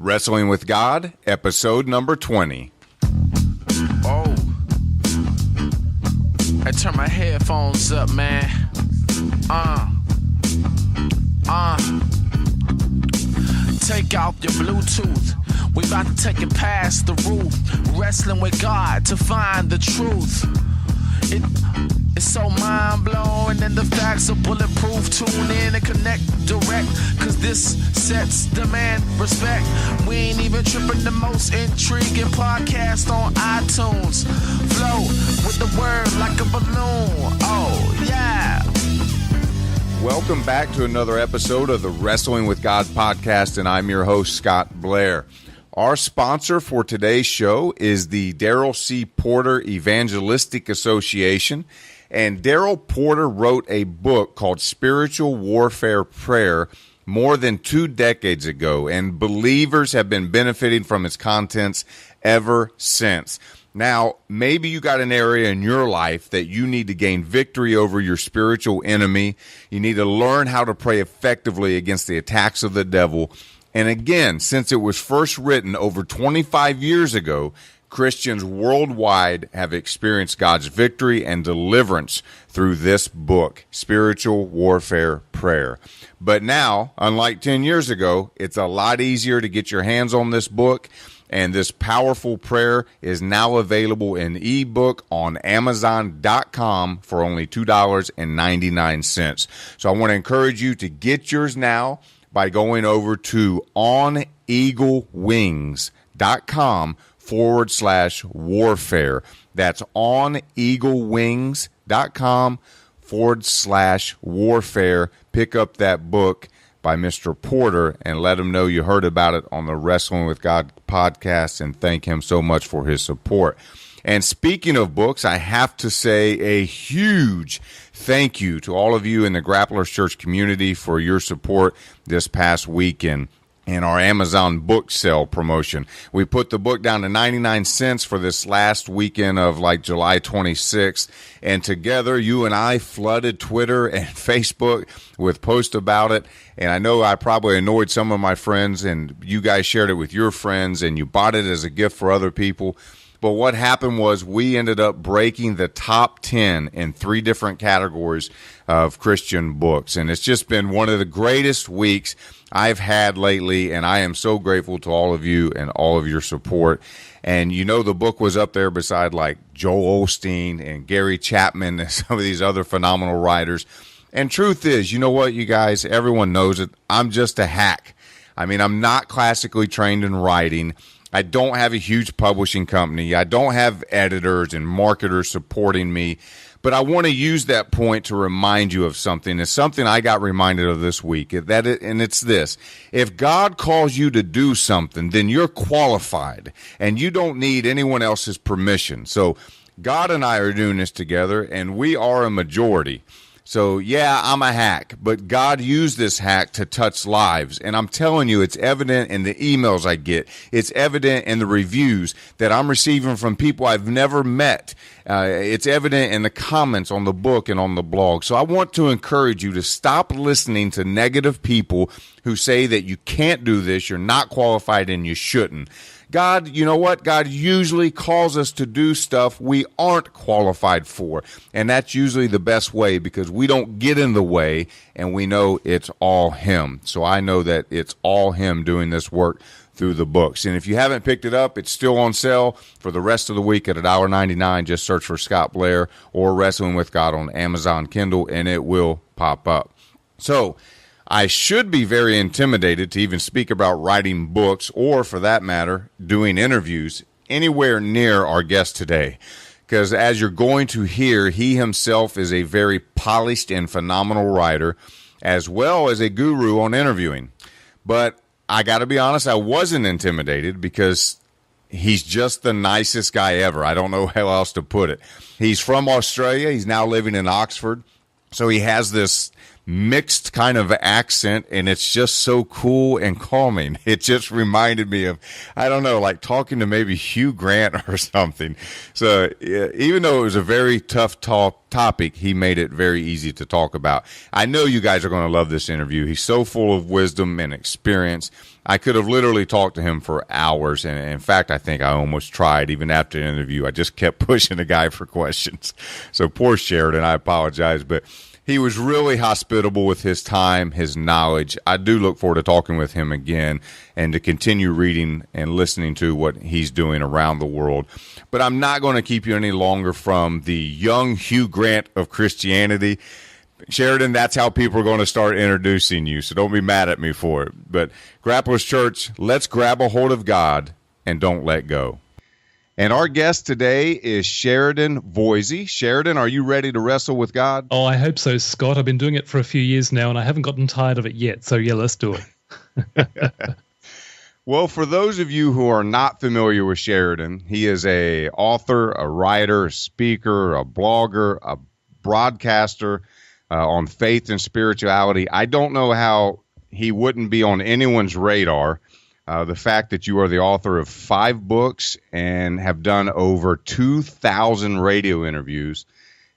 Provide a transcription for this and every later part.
Wrestling with God, episode number 20. Oh, I turn my headphones up, man. Take off your Bluetooth. We about to take it past the roof. Wrestling with God to find the truth. It's so mind-blowing and the facts are bulletproof. Tune in and connect direct, cause this sets demand respect. We ain't even tripping, the most intriguing podcast on iTunes. Flow with the word like a balloon. Oh, yeah. Welcome back to another episode of the Wrestling with God podcast, and I'm your host, Scott Blair. Our sponsor for today's show is the Darrell C. Porter Evangelistic Association. And Darrell Porter wrote a book called Spiritual Warfare Prayer more than 2 decades ago, and believers have been benefiting from its contents ever since. Now, maybe you got an area in your life that you need to gain victory over your spiritual enemy. You need to learn how to pray effectively against the attacks of the devil. And again, since it was first written over 25 years ago, Christians worldwide have experienced God's victory and deliverance through this book, Spiritual Warfare Prayer. But now, unlike 10 years ago, it's a lot easier to get your hands on this book, and this powerful prayer is now available in ebook on Amazon.com for only $2.99. So I want to encourage you to get yours now by going over to oneaglewings.com/warfare. That's oneaglewings.com/warfare. Pick up that book by Mr. Porter and let him know you heard about it on the Wrestling with God podcast, and thank him so much for his support. And speaking of books, I have to say a huge thank you to all of you in the Grapplers Church community for your support this past weekend in our Amazon book sale promotion. We put the book down to 99 cents for this last weekend of July 26th. And together, you and I flooded Twitter and Facebook with posts about it. And I know I probably annoyed some of my friends, and you guys shared it with your friends, and you bought it as a gift for other people. But what happened was we ended up breaking the top 10 in 3 different categories of Christian books. And it's just been one of the greatest weeks I've had lately, and I am so grateful to all of you and all of your support. And you know, the book was up there beside Joel Osteen and Gary Chapman and some of these other phenomenal writers. And truth is, you know what, you guys, everyone knows it, I'm just a hack. I mean, I'm not classically trained in writing. I don't have a huge publishing company. I don't have editors and marketers supporting me. But I want to use that point to remind you of something. It's something I got reminded of this week, and it's this. If God calls you to do something, then you're qualified, and you don't need anyone else's permission. So God and I are doing this together, and we are a majority. So, yeah, I'm a hack, but God used this hack to touch lives. And I'm telling you, it's evident in the emails I get. It's evident in the reviews that I'm receiving from people I've never met. It's evident in the comments on the book and on the blog. So I want to encourage you to stop listening to negative people who say that you can't do this, you're not qualified, and you shouldn't. God, you know what? God usually calls us to do stuff we aren't qualified for. And that's usually the best way, because we don't get in the way and we know it's all Him. So I know that it's all Him doing this work through the books. And if you haven't picked it up, it's still on sale for the rest of the week at $1.99. Just search for Scott Blair or Wrestling with God on Amazon Kindle and it will pop up. So I should be very intimidated to even speak about writing books or, for that matter, doing interviews anywhere near our guest today. Because as you're going to hear, he himself is a very polished and phenomenal writer, as well as a guru on interviewing. But I got to be honest, I wasn't intimidated because he's just the nicest guy ever. I don't know how else to put it. He's from Australia. He's now living in Oxford. So he has this mixed kind of accent, and it's just so cool and calming. It just reminded me of, I don't know, like talking to maybe Hugh Grant or something. So even though it was a very tough topic, he made it very easy to talk about. I know you guys are going to love this interview. He's so full of wisdom and experience, I could have literally talked to him for hours. And in fact, I think I almost tried. Even after the interview, I just kept pushing the guy for questions. So poor Sheridan, I apologize. But he was really hospitable with his time, his knowledge. I do look forward to talking with him again and to continue reading and listening to what he's doing around the world. But I'm not going to keep you any longer from the young Hugh Grant of Christianity. Sheridan, that's how people are going to start introducing you, so don't be mad at me for it. But Grapplers Church, let's grab a hold of God and don't let go. And our guest today is Sheridan Voysey. Sheridan, are you ready to wrestle with God? Oh, I hope so, Scott. I've been doing it for a few years now, and I haven't gotten tired of it yet. So, yeah, let's do it. Well, for those of you who are not familiar with Sheridan, he is an author, a writer, a speaker, a blogger, a broadcaster on faith and spirituality. I don't know how he wouldn't be on anyone's radar. The fact that you are the author of 5 books and have done over 2,000 radio interviews.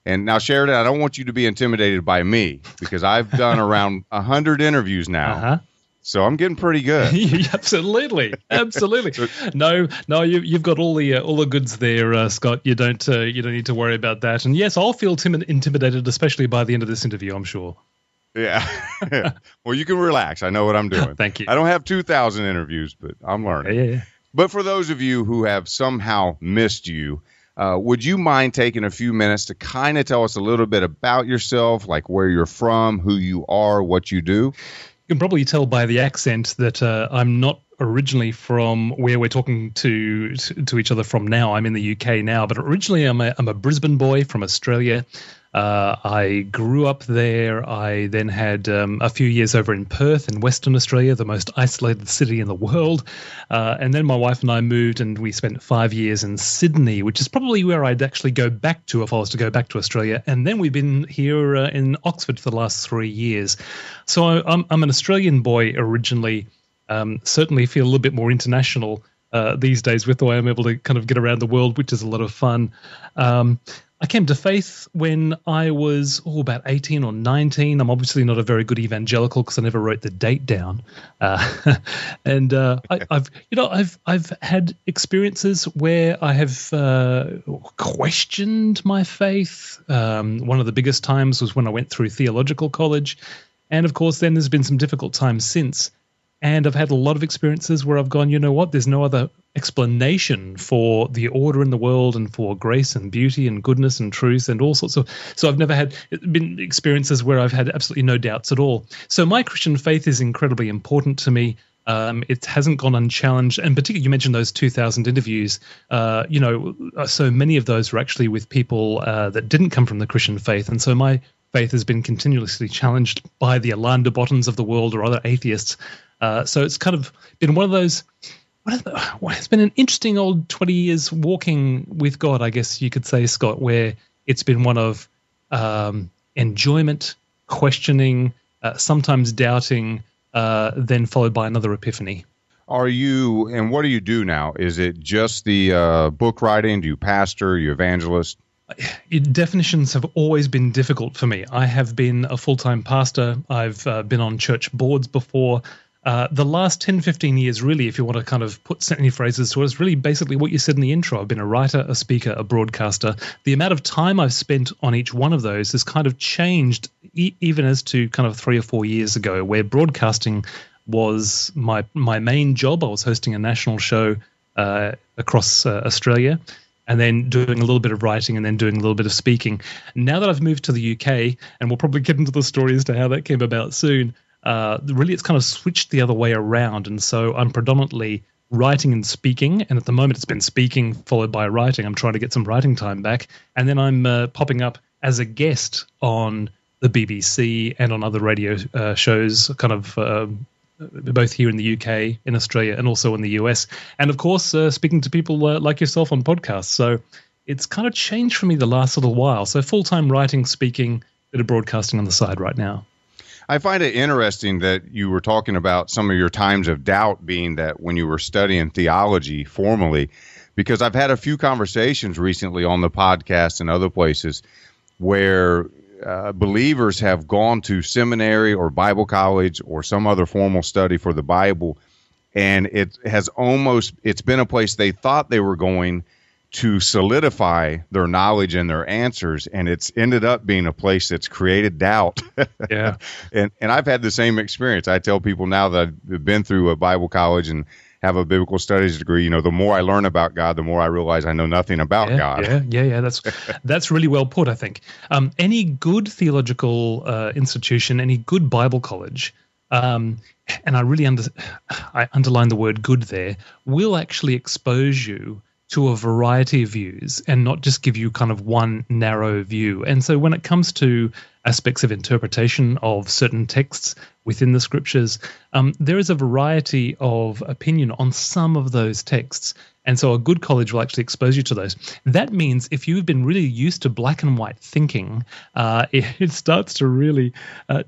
And now, Sheridan, I don't want you to be intimidated by me because I've done around 100 interviews now. Uh-huh. So I'm getting pretty good. Absolutely. No, you've got all the goods there, Scott. You don't need to worry about that. And yes, I'll feel intimidated, especially by the end of this interview, I'm sure. Yeah. Well, you can relax. I know what I'm doing. Thank you. I don't have 2,000 interviews, but I'm learning. Yeah. But for those of you who have somehow missed you, would you mind taking a few minutes to kind of tell us a little bit about yourself, like where you're from, who you are, what you do? You can probably tell by the accent that I'm not originally from where we're talking to each other from now. I'm in the UK now, but originally I'm a Brisbane boy from Australia. I grew up there. I then had a few years over in Perth in Western Australia, the most isolated city in the world. And then my wife and I moved and we spent 5 years in Sydney, which is probably where I'd actually go back to if I was to go back to Australia. And then we've been here in Oxford for the last 3 years. So I'm an Australian boy originally, certainly feel a little bit more international these days with the way I'm able to kind of get around the world, which is a lot of fun. I came to faith when I was about 18 or 19. I'm obviously not a very good evangelical because I never wrote the date down. And I've had experiences where I have questioned my faith. One of the biggest times was when I went through theological college. And of course, then there's been some difficult times since. And I've had a lot of experiences where I've gone, you know what, there's no other explanation for the order in the world and for grace and beauty and goodness and truth and all sorts of. So I've never been experiences where I've had absolutely no doubts at all. So my Christian faith is incredibly important to me. It hasn't gone unchallenged. And particularly, you mentioned those 2,000 interviews. So many of those were actually with people that didn't come from the Christian faith. And so my faith has been continuously challenged by the Alain de Bottons of the world or other atheists. So it's kind of been one of those. It's been an interesting old 20 years walking with God, I guess you could say, Scott, where it's been one of enjoyment, questioning, sometimes doubting, then followed by another epiphany. What do you do now? Is it just the book writing? Do you pastor? Are you evangelist? Definitions have always been difficult for me. I have been a full-time pastor. I've been on church boards before. The last 10, 15 years, really, if you want to kind of put any phrases to it, is really basically what you said in the intro. I've been a writer, a speaker, a broadcaster. The amount of time I've spent on each one of those has kind of changed, even as to kind of 3 or 4 years ago, where broadcasting was my main job. I was hosting a national show across Australia, and then doing a little bit of writing and then doing a little bit of speaking. Now that I've moved to the UK, and we'll probably get into the story as to how that came about soon, really it's kind of switched the other way around. And so I'm predominantly writing and speaking. And at the moment it's been speaking followed by writing. I'm trying to get some writing time back. And then I'm popping up as a guest on the BBC and on other radio shows, kind of both here in the UK, in Australia, and also in the US. And of course, speaking to people like yourself on podcasts. So it's kind of changed for me the last little while. So full-time writing, speaking, bit of broadcasting on the side right now. I find it interesting that you were talking about some of your times of doubt being that when you were studying theology formally, because I've had a few conversations recently on the podcast and other places where believers have gone to seminary or Bible college or some other formal study for the Bible, And it's been a place they thought they were going to solidify their knowledge and their answers, and it's ended up being a place that's created doubt. Yeah. And I've had the same experience. I tell people now that I've been through a Bible college and have a biblical studies degree, the more I learn about God, the more I realize I know nothing about God. Yeah. That's really well put, I think. Any good theological institution, any good Bible college, and I really I underline the word good there, will actually expose you to a variety of views and not just give you kind of one narrow view. And so when it comes to aspects of interpretation of certain texts within the scriptures, there is a variety of opinion on some of those texts. And so a good college will actually expose you to those. That means if you've been really used to black and white thinking, it starts to really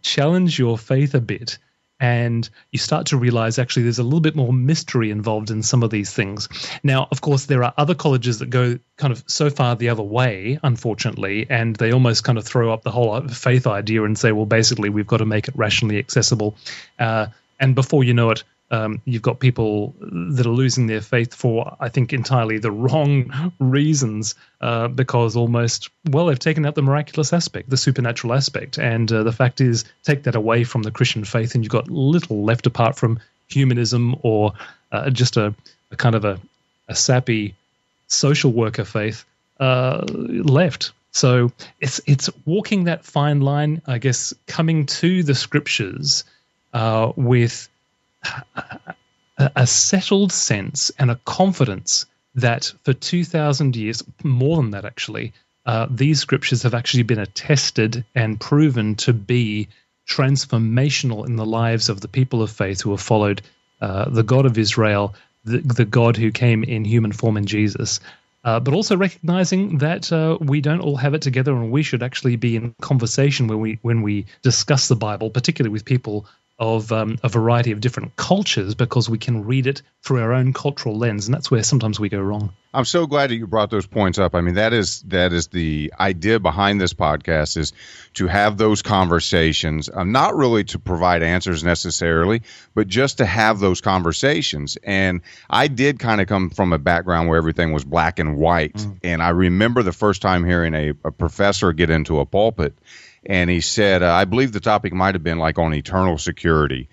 challenge your faith a bit. And you start to realize actually there's a little bit more mystery involved in some of these things. Now, of course, there are other colleges that go kind of so far the other way, unfortunately, and they almost kind of throw up the whole faith idea and say, well, basically, we've got to make it rationally accessible. And before you know it, you've got people that are losing their faith for, I think, entirely the wrong reasons, because they've taken out the miraculous aspect, the supernatural aspect. And the fact is, take that away from the Christian faith and you've got little left apart from humanism or just a kind of a sappy social worker faith left. So it's walking that fine line, I guess, coming to the scriptures with a settled sense and a confidence that for 2,000 years, more than that actually, these scriptures have actually been attested and proven to be transformational in the lives of the people of faith who have followed the God of Israel, the God who came in human form in Jesus. But also recognizing that we don't all have it together, and we should actually be in conversation when we discuss the Bible, particularly with people of a variety of different cultures, because we can read it through our own cultural lens, and that's where sometimes we go wrong. I'm so glad that you brought those points up. I mean, that is the idea behind this podcast, is to have those conversations, not really to provide answers necessarily, but just to have those conversations. And I did kind of come from a background where everything was black and white, and I remember the first time hearing a professor get into a pulpit, and he said, I believe the topic might have been like on eternal security.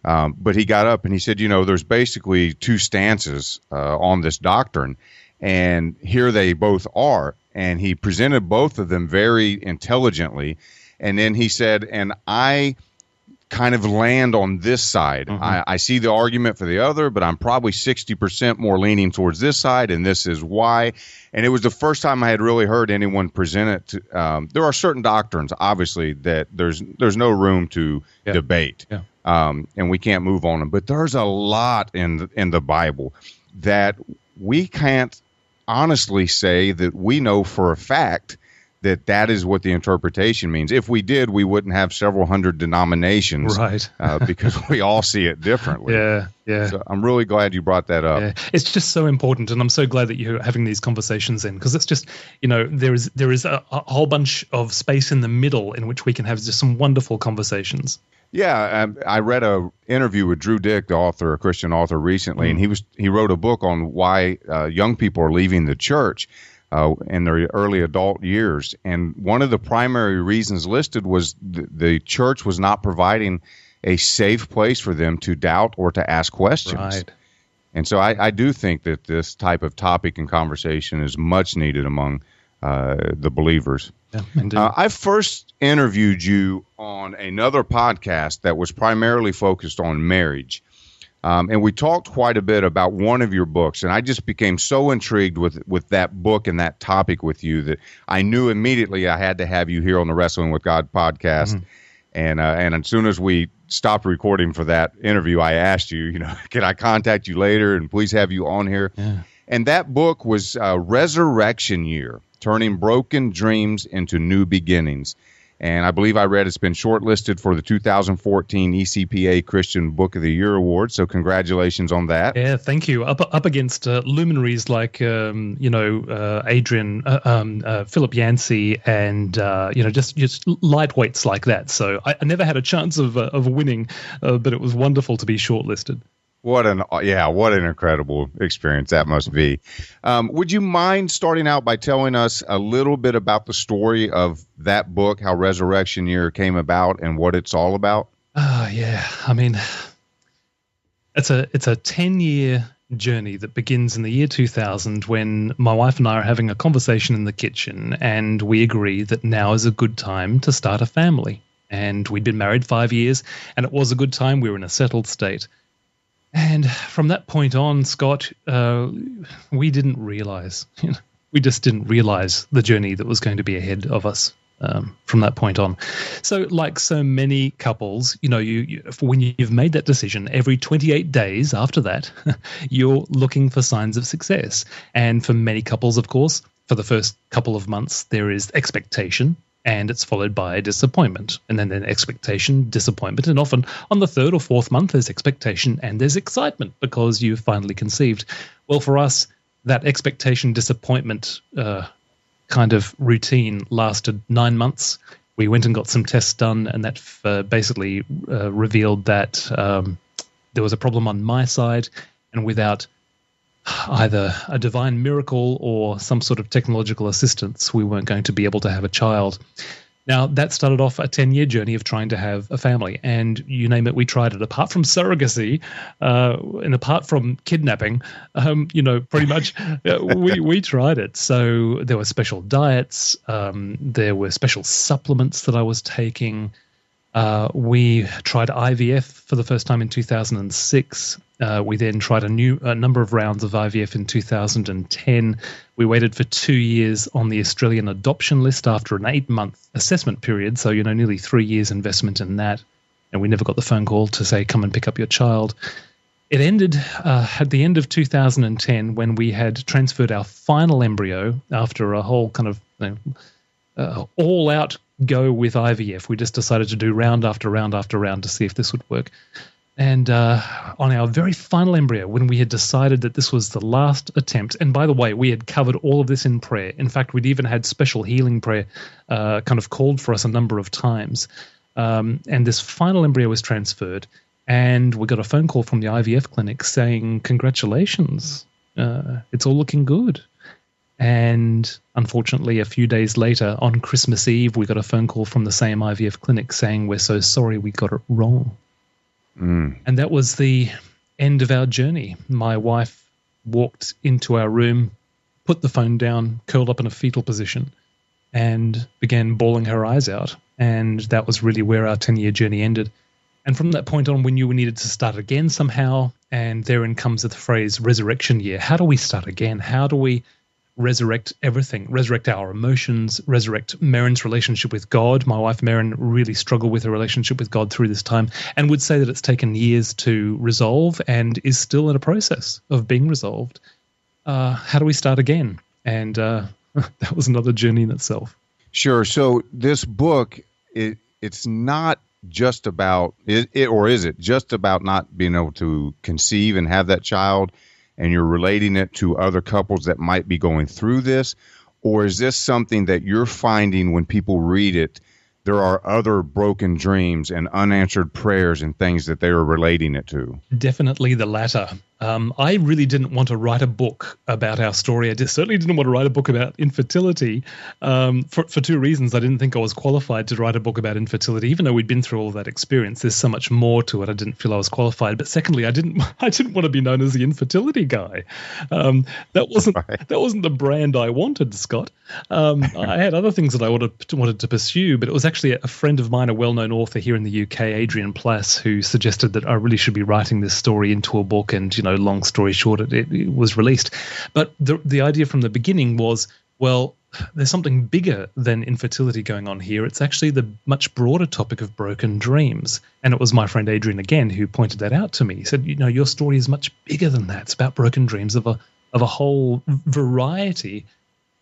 But he got up and he said, there's basically two stances on this doctrine, and here they both are. And he presented both of them very intelligently. And then he said, and I kind of land on this side. I see the argument for the other, but I'm probably 60% more leaning towards this side, and this is why. And it was the first time I had really heard anyone present it. There are certain doctrines, obviously, that there's no room to debate, and we can't move on them. But there's a lot in the Bible that we can't honestly say that we know for a fact that is what the interpretation means. If we did, we wouldn't have several hundred denominations, right? Because we all see it differently. Yeah. So I'm really glad you brought that up. Yeah. It's just so important, and I'm so glad that you're having these conversations in, because it's just, there is a whole bunch of space in the middle in which we can have just some wonderful conversations. Yeah, I read a interview with Drew Dick, the author, a Christian author, recently, and he wrote a book on why young people are leaving the church in their early adult years. And one of the primary reasons listed was the church was not providing a safe place for them to doubt or to ask questions. Right. And so I do think that this type of topic and conversation is much needed among the believers. Yeah, indeed. I first interviewed you on another podcast that was primarily focused on marriage. And we talked quite a bit about one of your books, and I just became so intrigued with that book and that topic with you that I knew immediately I had to have you here on the Wrestling with God podcast. And as soon as we stopped recording for that interview, I asked you, can I contact you later and please have you on here? Yeah. And that book was Resurection Year, Turning Broken Dreams into New Beginnings. And I believe I read it's been shortlisted for the 2014 ECPA Christian Book of the Year Award. So congratulations on that. Yeah, thank you. Up against luminaries like Adrian, Philip Yancey, and just lightweights like that. So I never had a chance of winning, but it was wonderful to be shortlisted. What an incredible experience that must be. Would you mind starting out by telling us a little bit about the story of that book, how Resurection Year came about and what it's all about? Yeah. I mean, it's a 10-year journey that begins in the year 2000 when my wife and I are having a conversation in the kitchen, and we agree that now is a good time to start a family. And we'd been married 5 years, and it was a good time. We were in a settled state. And from that point on, Scott, we didn't realize, we just didn't realize the journey that was going to be ahead of us from that point on. So like so many couples, when you've made that decision, every 28 days after that, you're looking for signs of success. And for many couples, of course, for the first couple of months, there is expectation. And it's followed by disappointment, and then expectation, disappointment, and often on the third or fourth month there's expectation and there's excitement because you've finally conceived. Well, for us, that expectation, disappointment kind of routine lasted 9 months. We went and got some tests done, and that basically revealed that there was a problem on my side, and without either a divine miracle or some sort of technological assistance, we weren't going to be able to have a child. Now, that started off a 10-year journey of trying to have a family, and you name it, we tried it. Apart from surrogacy and apart from kidnapping, pretty much we tried it. So there were special diets, there were special supplements that I was taking. We tried IVF for the first time in 2006. We then tried a number of rounds of IVF in 2010. We waited for 2 years on the Australian adoption list after an 8-month assessment period. So, nearly 3 years investment in that. And we never got the phone call to say, come and pick up your child. It ended at the end of 2010 when we had transferred our final embryo after a whole kind of all-out go with IVF. We just decided to do round after round after round to see if this would work. And on our very final embryo, when we had decided that this was the last attempt, and by the way, we had covered all of this in prayer. In fact, we'd even had special healing prayer kind of called for us a number of times. And this final embryo was transferred, and we got a phone call from the IVF clinic saying, congratulations, it's all looking good. And unfortunately, a few days later, on Christmas Eve, we got a phone call from the same IVF clinic saying, we're so sorry, we got it wrong. And that was the end of our journey. My wife walked into our room, put the phone down, curled up in a fetal position, and began bawling her eyes out. And that was really where our 10-year journey ended. And from that point on, we knew we needed to start again somehow. And therein comes the phrase Resurection Year. How do we start again? How do we resurrect everything, resurrect our emotions, resurrect Marin's relationship with God? My wife, Marin, really struggled with her relationship with God through this time and would say that it's taken years to resolve and is still in a process of being resolved. How do we start again? And that was another journey in itself. Sure. So this book, it's not just about, or is it just about not being able to conceive and have that child, and you're relating it to other couples that might be going through this? Or is this something that you're finding when people read it, there are other broken dreams and unanswered prayers and things that they are relating it to? Definitely the latter. I really didn't want to write a book about our story. I certainly didn't want to write a book about infertility for two reasons. I didn't think I was qualified to write a book about infertility, even though we'd been through all of that experience. There's so much more to it. I didn't feel I was qualified. But secondly, I didn't want to be known as the infertility guy. That wasn't the brand I wanted, Scott. I had other things that I wanted to pursue, but it was actually a friend of mine, a well-known author here in the UK, Adrian Plass, who suggested that I really should be writing this story into a book. And long story short, it was released. But the idea from the beginning was, well, there's something bigger than infertility going on here. It's actually the much broader topic of broken dreams. And it was my friend Adrian again who pointed that out to me. He said, your story is much bigger than that. It's about broken dreams of a whole variety.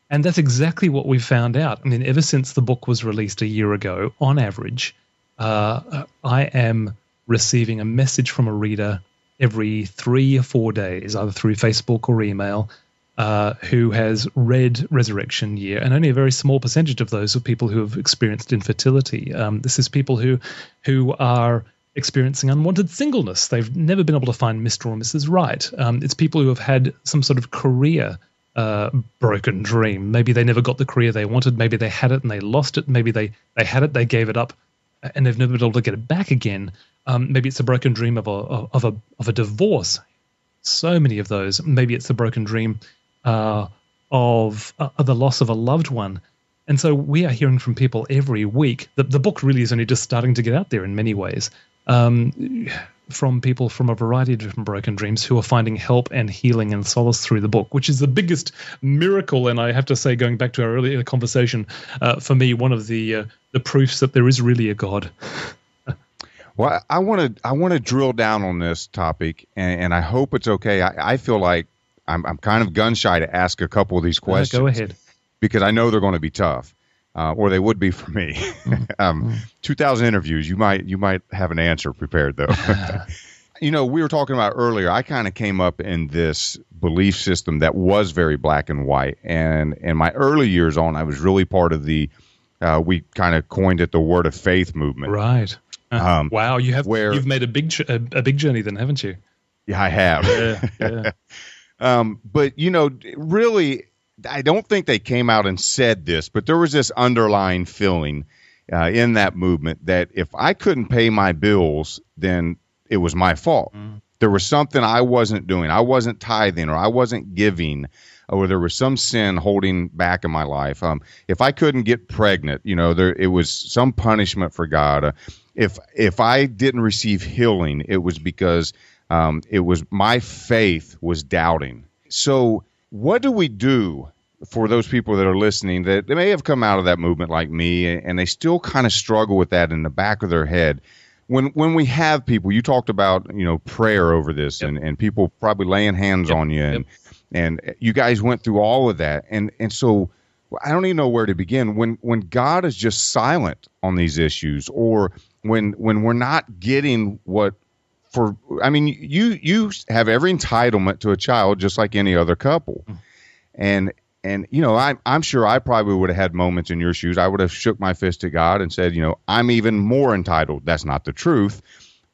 And that's exactly what we found out. I mean, ever since the book was released a year ago, on average, I am receiving a message from a reader every 3 or 4 days, either through Facebook or email, who has read Resurection Year, and only a very small percentage of those are people who have experienced infertility. This is people who are experiencing unwanted singleness. They've never been able to find Mr. or Mrs. Right. It's people who have had some sort of career broken dream. Maybe they never got the career they wanted. Maybe they had it and they lost it. Maybe they had it, they gave it up, and they've never been able to get it back again. Maybe it's a broken dream of a divorce. So many of those. Maybe it's a broken dream of the loss of a loved one. And so we are hearing from people every week. The book really is only just starting to get out there in many ways. From people from a variety of different broken dreams who are finding help and healing and solace through the book, which is the biggest miracle. And I have to say, going back to our earlier conversation, for me, one of the proofs that there is really a God. Well, I want to drill down on this topic, and I hope it's okay. I feel like I'm kind of gun shy to ask a couple of these questions. Go ahead. Because I know they're going to be tough, or they would be for me. 2,000 interviews, you might have an answer prepared, though. We were talking about earlier, I kind of came up in this belief system that was very black and white. And in my early years on, I was really part of the, we kind of coined it the Word of Faith movement. Right. Wow, you've made a big journey then, haven't you? Yeah, I have. Yeah. But, really, I don't think they came out and said this, but there was this underlying feeling in that movement that if I couldn't pay my bills, then it was my fault. There was something I wasn't doing. I wasn't tithing, or I wasn't giving, or there was some sin holding back in my life. If I couldn't get pregnant, it was some punishment for God. If I didn't receive healing, it was because it was my faith was doubting. So what do we do for those people that are listening that they may have come out of that movement like me, and they still kind of struggle with that in the back of their head? When we have people, you talked about, prayer over this, Yep. and people probably laying hands Yep. on you, Yep. and you guys went through all of that. And so I don't even know where to begin. When God is just silent on these issues, or when we're not getting you have every entitlement to a child just like any other couple. And I'm sure I probably would have had moments in your shoes. I would have shook my fist at God and said, I'm even more entitled. That's not the truth.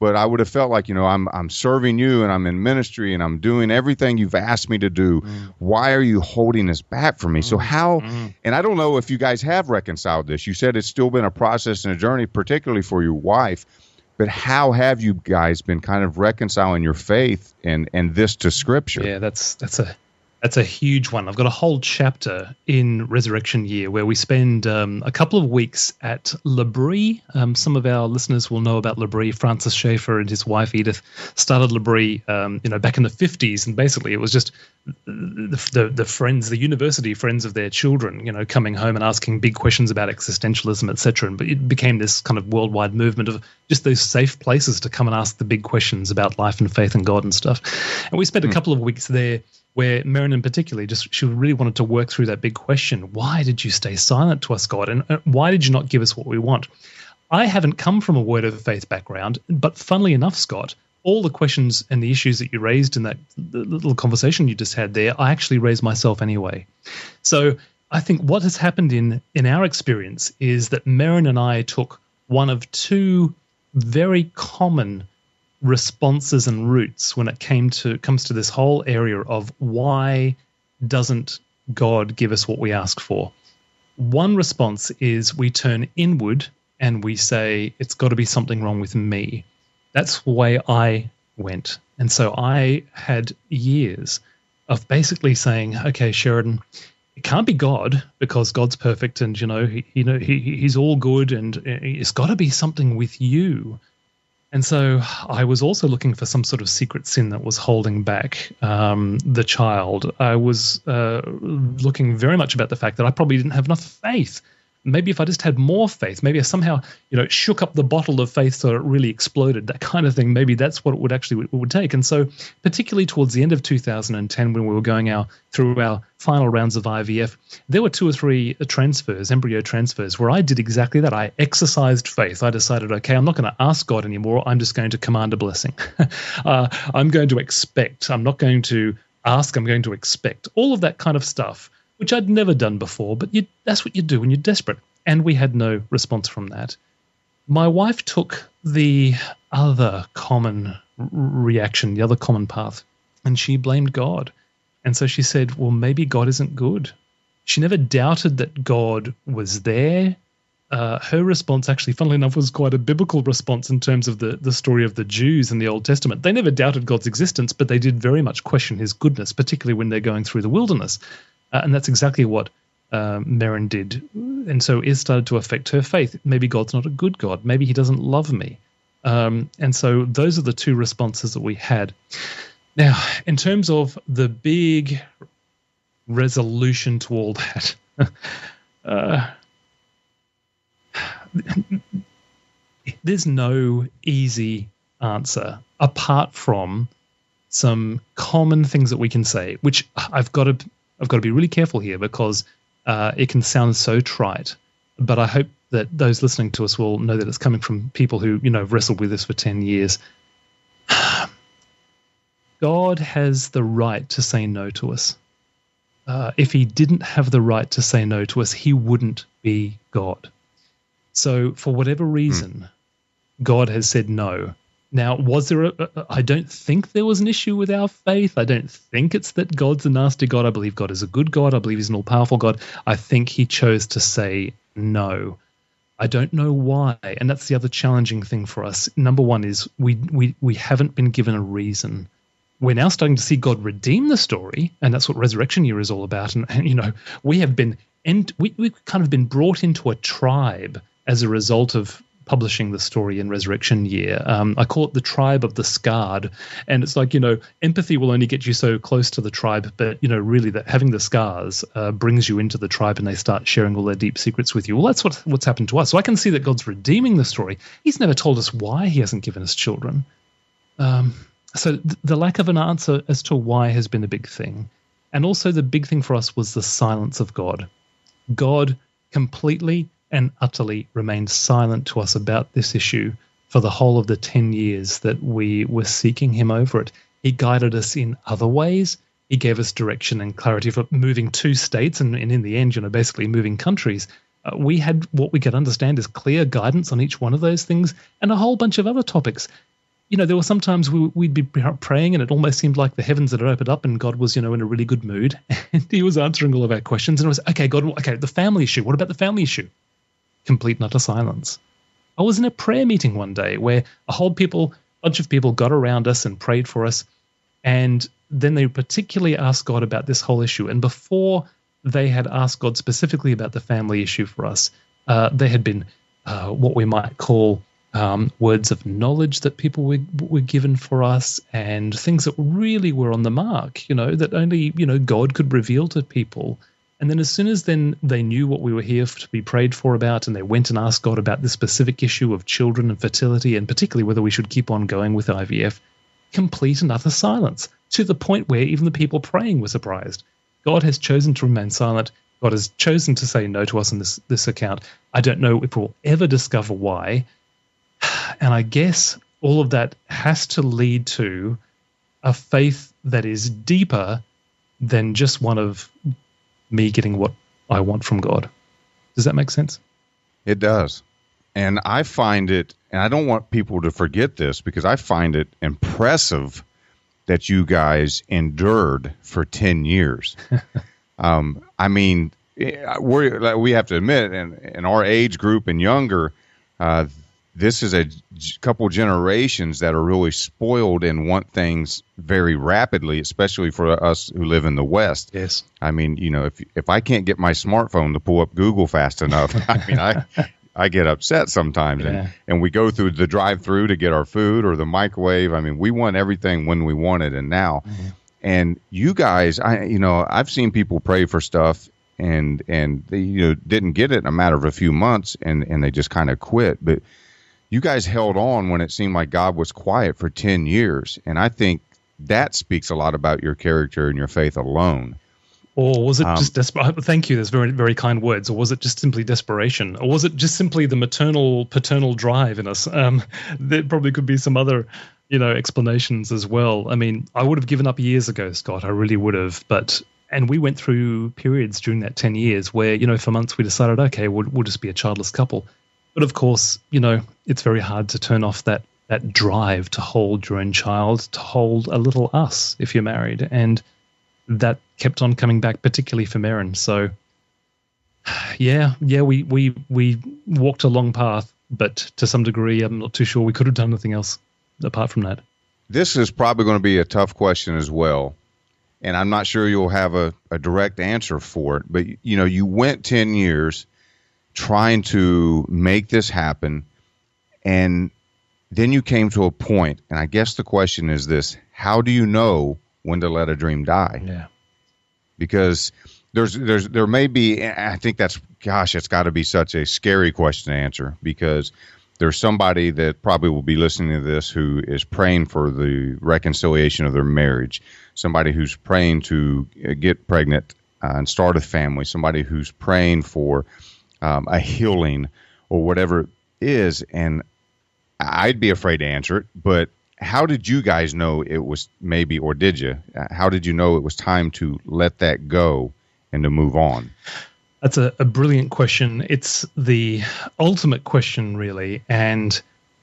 But I would have felt like, I'm serving you, and I'm in ministry, and I'm doing everything you've asked me to do. Why are you holding this back from me? So how, and I don't know if you guys have reconciled this. You said it's still been a process and a journey, particularly for your wife. But how have you guys been kind of reconciling your faith and this to Scripture? Yeah, that's a huge one. I've got a whole chapter in Resurection Year where we spend a couple of weeks at L'Abri. Some of our listeners will know about L'Abri. Francis Schaeffer and his wife Edith started L'Abri, back in the 50s, and basically it was just the friends, the university friends of their children, coming home and asking big questions about existentialism, etc. And it became this kind of worldwide movement of just those safe places to come and ask the big questions about life and faith and God and stuff. And we spent a couple of weeks there, where Marin in particular, she really wanted to work through that big question. Why did you stay silent to us, God? And why did you not give us what we want? I haven't come from a word of faith background, but funnily enough, Scott, all the questions and the issues that you raised in that little conversation you just had there, I actually raised myself anyway. So I think what has happened in our experience is that Marin and I took one of two very common responses and roots when it comes to this whole area of why doesn't God give us what we ask for. One response is we turn inward and we say it's got to be something wrong with me. That's the way I went. And so I had years of basically saying, okay, Sheridan, it can't be God because God's perfect and he's all good, and it's got to be something with you. And so I was also looking for some sort of secret sin that was holding back the child. I was looking very much about the fact that I probably didn't have enough faith. Maybe if I just had more faith, maybe I somehow, shook up the bottle of faith so it really exploded, that kind of thing. Maybe that's what it would take. And so particularly towards the end of 2010, when we were going through our final rounds of IVF, there were 2 or 3 embryo transfers, where I did exactly that. I exercised faith. I decided, okay, I'm not going to ask God anymore. I'm just going to command a blessing. I'm going to expect. I'm not going to ask. I'm going to expect. All of that kind of stuff, which I'd never done before, but that's what you do when you're desperate. And we had no response from that. My wife took the other common reaction, the other common path, and she blamed God. And so she said, well, maybe God isn't good. She never doubted that God was there. Her response, actually, funnily enough, was quite a biblical response in terms of the story of the Jews in the Old Testament. They never doubted God's existence, but they did very much question his goodness, particularly when they're going through the wilderness. And that's exactly what Merrin did. And so it started to affect her faith. Maybe God's not a good God. Maybe he doesn't love me. And so those are the two responses that we had. Now, in terms of the big resolution to all that, there's no easy answer apart from some common things that we can say, which I've got to be really careful here because it can sound so trite. But I hope that those listening to us will know that it's coming from people who, have wrestled with this for 10 years. God has the right to say no to us. If he didn't have the right to say no to us, he wouldn't be God. So for whatever reason, God has said no. Now, was there I don't think there was an issue with our faith. I don't think it's that God's a nasty God. I believe God is a good God. I believe he's an all-powerful God. I think he chose to say no. I don't know why, and that's the other challenging thing for us. Number one is we haven't been given a reason. We're now starting to see God redeem the story, and that's what Resurrection Year is all about. And we have been we've kind of been brought into a tribe as a result of publishing the story in Resurrection Year. I call it the tribe of the scarred, and it's like empathy will only get you so close to the tribe, but really that having the scars brings you into the tribe, and they start sharing all their deep secrets with you. Well, that's what's happened to us. So I can see that God's redeeming the story. He's never told us why he hasn't given us children. So the lack of an answer as to why has been a big thing. And also the big thing for us was the silence of God. God completely and utterly remained silent to us about this issue for the whole of the 10 years that we were seeking him over it. He guided us in other ways. He gave us direction and clarity for moving 2 states and in the end, basically moving countries. We had what we could understand as clear guidance on each one of those things and a whole bunch of other topics. There were sometimes we'd be praying and it almost seemed like the heavens had opened up and God was, in a really good mood and he was answering all of our questions. And it was, okay, God, okay, the family issue. What about the family issue? Complete and utter silence. I was in a prayer meeting one day where a bunch of people got around us and prayed for us. And then they particularly asked God about this whole issue. And before they had asked God specifically about the family issue for us, there had been what we might call words of knowledge that people were given for us and things that really were on the mark, that only, God could reveal to people. And then as soon as then they knew what we were here to be prayed for about, and they went and asked God about this specific issue of children and fertility, and particularly whether we should keep on going with IVF, complete and utter silence, to the point where even the people praying were surprised. God has chosen to remain silent. God has chosen to say no to us in this account. I don't know if we'll ever discover why. And I guess all of that has to lead to a faith that is deeper than just one of me getting what I want from God. Does that make sense? It does. And I find it, and I don't want people to forget this, because I find it impressive that you guys endured for 10 years. I mean, we have to admit, in our age group and younger, this is a couple generations that are really spoiled and want things very rapidly, especially for us who live in the West. Yes. I mean, if I can't get my smartphone to pull up Google fast enough, I get upset sometimes. Yeah. And we go through the drive-through to get our food or the microwave. I mean, we want everything when we want it and now. Mm-hmm. And you guys, I've seen people pray for stuff and they didn't get it in a matter of a few months and they just kind of quit. But you guys held on when it seemed like God was quiet for 10 years. And I think that speaks a lot about your character and your faith alone. Or was it just desperation? Thank you. That's very, very kind words. Or was it just simply desperation? Or was it just simply the paternal drive in us? There probably could be some other, explanations as well. I mean, I would have given up years ago, Scott. I really would have. And we went through periods during that 10 years where, for months we decided, okay, we'll just be a childless couple. But of course, it's very hard to turn off that that drive to hold your own child, to hold a little us if you're married. And that kept on coming back, particularly for Merrin. So yeah, we walked a long path, but to some degree, I'm not too sure we could have done anything else apart from that. This is probably going to be a tough question as well, and I'm not sure you'll have a direct answer for it. But, you went 10 years trying to make this happen, and then you came to a point, and I guess the question is this: how do you know when to let a dream die? Yeah. Because there may be, I think it's got to be such a scary question to answer, because there's somebody that probably will be listening to this who is praying for the reconciliation of their marriage, somebody who's praying to get pregnant and start a family, somebody who's praying for a healing or whatever it is. And I'd be afraid to answer it, but how did you guys know it was maybe, or did you? How did you know it was time to let that go and to move on? That's a brilliant question. It's the ultimate question, really. And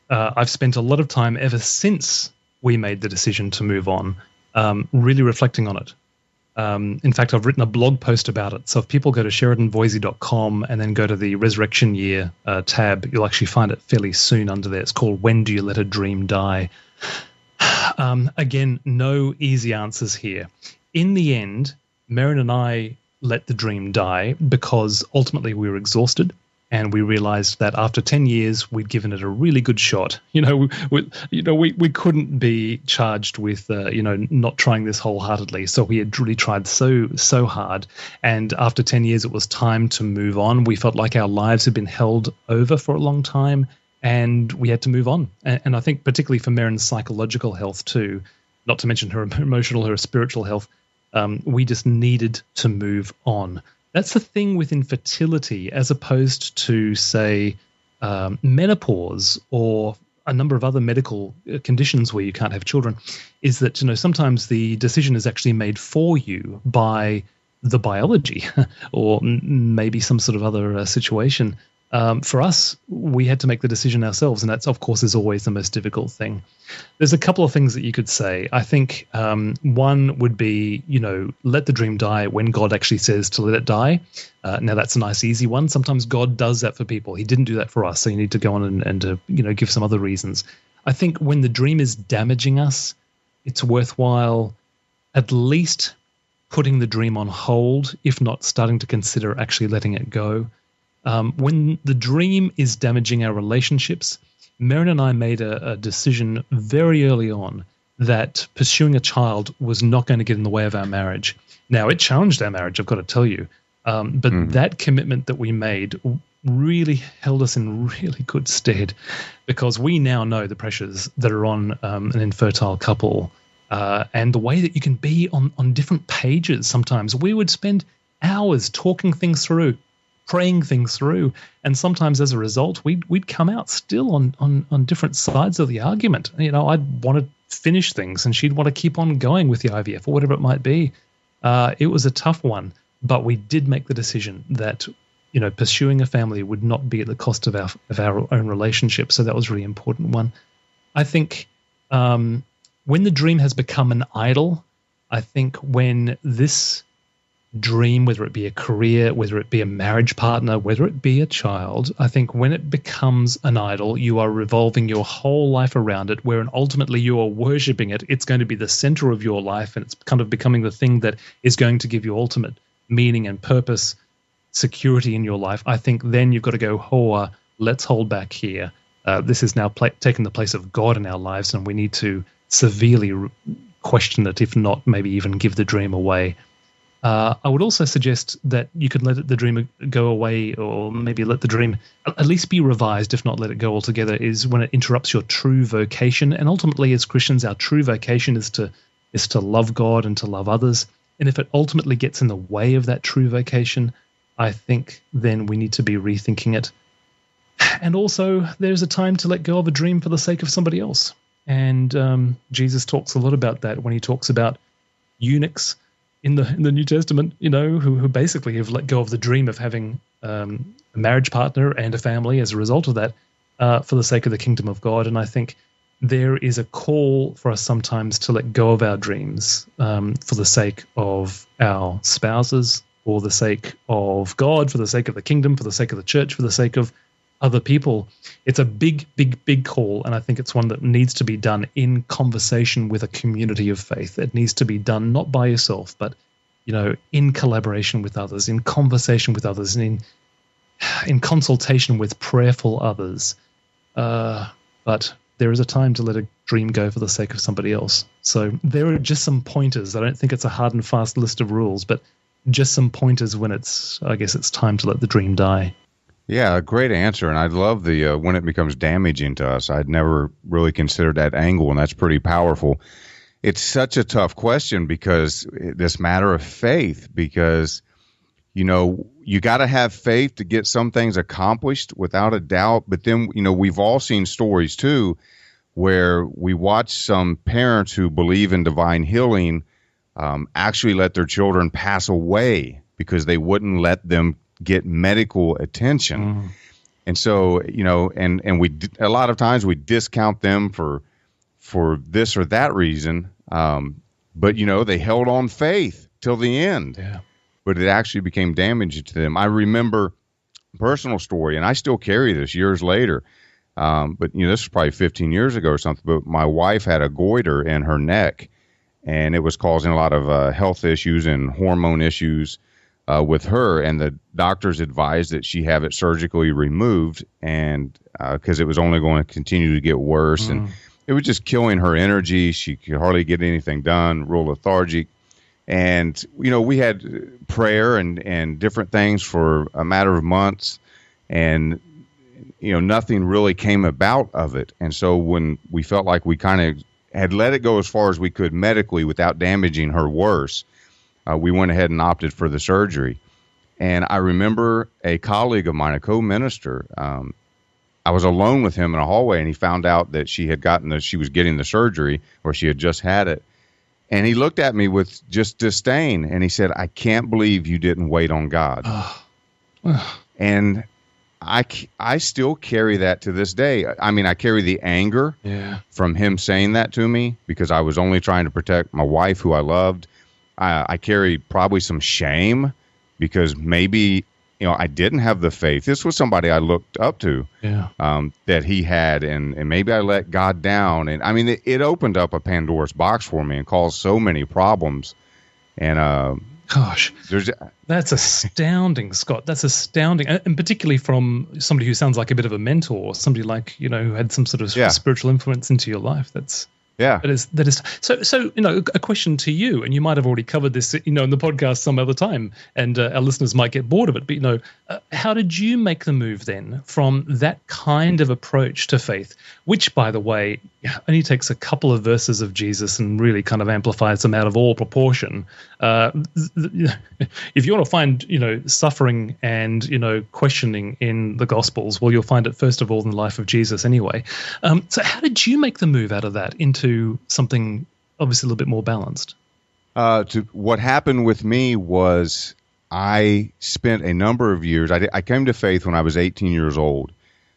I've spent a lot of time ever since we made the decision to move on, really reflecting on it. In fact, I've written a blog post about it. So if people go to sheridanvoysey.com and then go to the Resurection Year tab, you'll actually find it fairly soon under there. It's called When Do You Let a Dream Die? Again, no easy answers here. In the end, Merrin and I let the dream die because ultimately we were exhausted, and we realized that after 10 years we'd given it a really good shot. We couldn't be charged with not trying this wholeheartedly. So we had really tried so hard, and after 10 years it was time to move on. We felt like our lives had been held over for a long time, and we had to move on. And I think particularly for Merrin's psychological health too, not to mention her emotional, her spiritual health, we just needed to move on. That's the thing with infertility, as opposed to, say, menopause or a number of other medical conditions where you can't have children, is that sometimes the decision is actually made for you by the biology or maybe some sort of other situation. For us, we had to make the decision ourselves, and that's, of course, is always the most difficult thing. There's a couple of things that you could say. I think one would be, let the dream die when God actually says to let it die. Now, that's a nice, easy one. Sometimes God does that for people. He didn't do that for us, so you need to go on and give some other reasons. I think when the dream is damaging us, it's worthwhile at least putting the dream on hold, if not starting to consider actually letting it go. When the dream is damaging our relationships, Merrin and I made a decision very early on that pursuing a child was not going to get in the way of our marriage. Now, it challenged our marriage, I've got to tell you. But that commitment that we made really held us in really good stead, because we now know the pressures that are on an infertile couple, and the way that you can be on different pages sometimes. We would spend hours talking things through, praying things through, and sometimes as a result we'd come out still on different sides of the argument. I'd want to finish things and she'd want to keep on going with the IVF or whatever it might be. It was a tough one, but we did make the decision that pursuing a family would not be at the cost of our own relationship. So that was a really important one. I think when the dream has become an idol, I think when this dream, whether it be a career, whether it be a marriage partner, whether it be a child, I think when it becomes an idol, you are revolving your whole life around it, where ultimately you are worshipping it. It's going to be the center of your life, and it's kind of becoming the thing that is going to give you ultimate meaning and purpose, security in your life. I think then you've got to go, let's hold back here. This is now taken the place of God in our lives, and we need to severely question it, if not maybe even give the dream away. I would also suggest that you could let the dream go away, or maybe let the dream at least be revised, if not let it go altogether, is when it interrupts your true vocation. And ultimately, as Christians, our true vocation is to love God and to love others. And if it ultimately gets in the way of that true vocation, I think then we need to be rethinking it. And also, there's a time to let go of a dream for the sake of somebody else. And Jesus talks a lot about that when he talks about eunuchs in the New Testament, who basically have let go of the dream of having a marriage partner and a family as a result of that, for the sake of the kingdom of God. And I think there is a call for us sometimes to let go of our dreams for the sake of our spouses, for the sake of God, for the sake of the kingdom, for the sake of the church, for the sake of other people. It's a big, big, big call, and I think it's one that needs to be done in conversation with a community of faith. It needs to be done not by yourself, but in collaboration with others, in conversation with others, and in consultation with prayerful others. But there is a time to let a dream go for the sake of somebody else. So there are just some pointers. I don't think it's a hard and fast list of rules, but just some pointers when it's time to let the dream die. Yeah, a great answer. And I love the when it becomes damaging to us. I'd never really considered that angle, and that's pretty powerful. It's such a tough question because this matter of faith, because, you got to have faith to get some things accomplished without a doubt. But then, we've all seen stories too, where we watch some parents who believe in divine healing actually let their children pass away because they wouldn't let them get medical attention. And so, and we, a lot of times we discount them for this or that reason. But they held on faith till the end. Yeah. But it actually became damaging to them. I remember a personal story, and I still carry this years later. But this was probably 15 years ago or something. But my wife had a goiter in her neck, and it was causing a lot of health issues and hormone issues with her. And the doctors advised that she have it surgically removed, and because it was only going to continue to get worse, and it was just killing her energy. She could hardly get anything done, real lethargic. And, we had prayer and different things for a matter of months, and, nothing really came about of it. And so when we felt like we kind of had let it go as far as we could medically without damaging her worse, we went ahead and opted for the surgery. And I remember a colleague of mine, a co-minister, I was alone with him in a hallway, and he found out that she was getting the surgery, or she had just had it. And he looked at me with just disdain, and he said, "I can't believe you didn't wait on God." And I still carry that to this day. I mean, I carry the anger from him saying that to me because I was only trying to protect my wife, who I loved. I carry probably some shame because maybe I didn't have the faith. This was somebody I looked up to, that he had, and maybe I let God down. And I mean, it opened up a Pandora's box for me and caused so many problems. And gosh, that's astounding, Scott. That's astounding, and particularly from somebody who sounds like a bit of a mentor, somebody like who had some sort of spiritual influence into your life. That is so. A question to you, and you might have already covered this, in the podcast some other time, and our listeners might get bored of it. But how did you make the move then from that kind of approach to faith, which, by the way, only takes a couple of verses of Jesus and really kind of amplifies them out of all proportion? If you want to find suffering and questioning in the Gospels, well, you'll find it first of all in the life of Jesus anyway. So how did you make the move out of that into something obviously a little bit more balanced? What happened with me was I spent a number of years. I came to faith when I was 18 years old.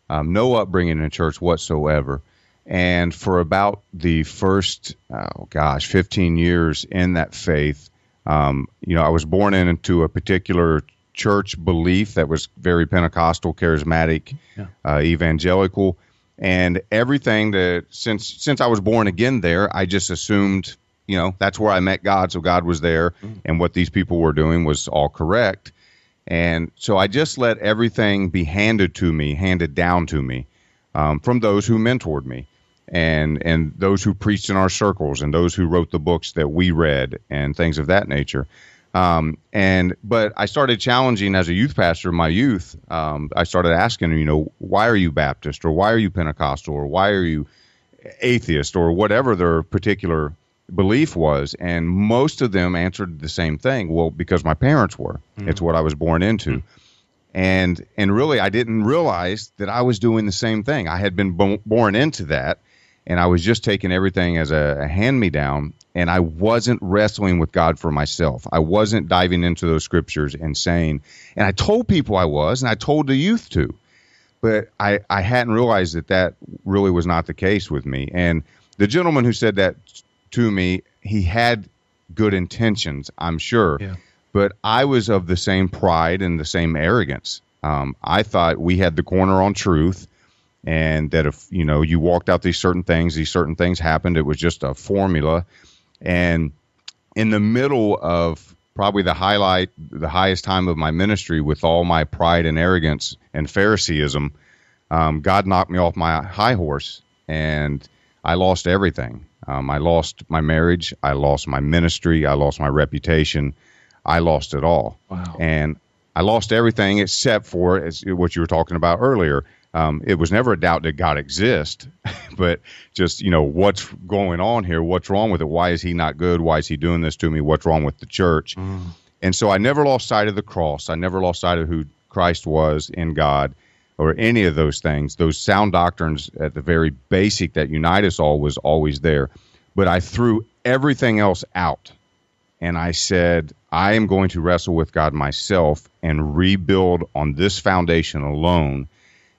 No upbringing in church whatsoever. And for about the first, 15 years in that faith, I was born into a particular church belief that was very Pentecostal, charismatic, evangelical. And everything that since I was born again there, I just assumed, that's where I met God. So God was there, and what these people were doing was all correct. And so I just let everything be handed down to me from those who mentored me and those who preached in our circles and those who wrote the books that we read and things of that nature. But I started challenging as a youth pastor in my youth. I started asking, why are you Baptist, or why are you Pentecostal, or why are you atheist, or whatever their particular belief was. And most of them answered the same thing. Well, because my parents were. It's what I was born into. And really, I didn't realize that I was doing the same thing. I had been born into that, and I was just taking everything as a hand-me-down, and I wasn't wrestling with God for myself. I wasn't diving into those scriptures and saying, and I told people I was, and I told the youth too, But I hadn't realized that really was not the case with me. And the gentleman who said that to me, he had good intentions, I'm sure. Yeah. But I was of the same pride and the same arrogance. I thought we had the corner on truth, and that if, you walked out these certain things happened. It was just a formula. And in the middle of probably the highest time of my ministry, with all my pride and arrogance and Phariseeism, God knocked me off my high horse, and I lost everything. I lost my marriage. I lost my ministry. I lost my reputation. I lost it all. Wow. And I lost everything except for what you were talking about earlier. It was never a doubt that God exists, but just, what's going on here? What's wrong with it? Why is he not good? Why is he doing this to me? What's wrong with the church? And so I never lost sight of the cross. I never lost sight of who Christ was in God, or any of those things. Those sound doctrines at the very basic that unite us all was always there. But I threw everything else out. And I said, I am going to wrestle with God myself and rebuild on this foundation alone,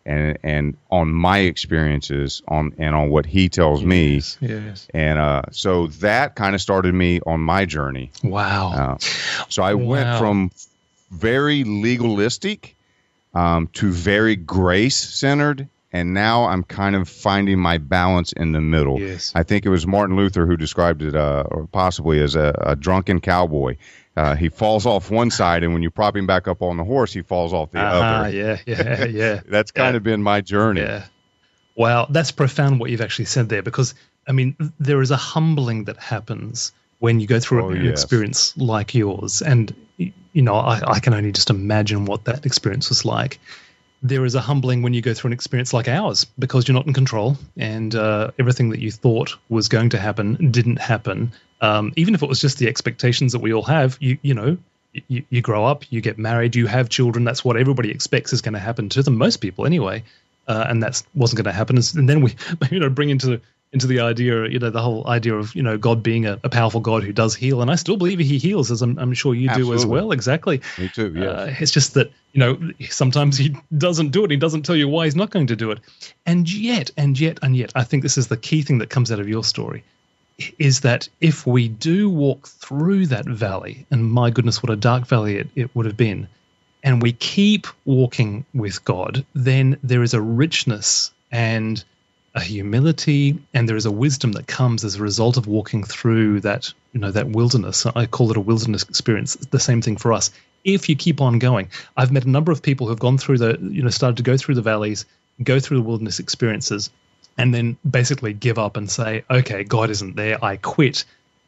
and on my experiences, on what he tells me. Yes. And so that kind of started me on my journey. Wow. So I went from very legalistic to very grace-centered, and now I'm kind of finding my balance in the middle. Yes. I think it was Martin Luther who described it, or possibly as a drunken cowboy. He falls off one side, and when you prop him back up on the horse, he falls off the other. Yeah. That's kind of been my journey. Yeah. Wow, that's profound what you've actually said there, because, there is a humbling that happens when you go through an experience like yours. And, I can only just imagine what that experience was like. There is a humbling when you go through an experience like ours, because you're not in control, and everything that you thought was going to happen didn't happen. Even if it was just the expectations that we all have, you grow up, you get married, you have children. That's what everybody expects is going to happen to them, most people anyway. And that wasn't going to happen. And then we, bring into the idea, the whole idea of, God being a powerful God who does heal. And I still believe he heals, as I'm sure you do as well. Exactly. Me too, yes. It's just that, sometimes he doesn't do it. He doesn't tell you why he's not going to do it. And yet, I think this is the key thing that comes out of your story, is that if we do walk through that valley, and my goodness, what a dark valley it would have been, and we keep walking with God, then there is a richness and a humility, and there is a wisdom that comes as a result of walking through that, that wilderness. I call it a wilderness experience. It's the same thing for us. If you keep on going, I've met a number of people who have gone through started to go through the valleys, go through the wilderness experiences, and then basically give up and say, okay, God isn't there, I quit.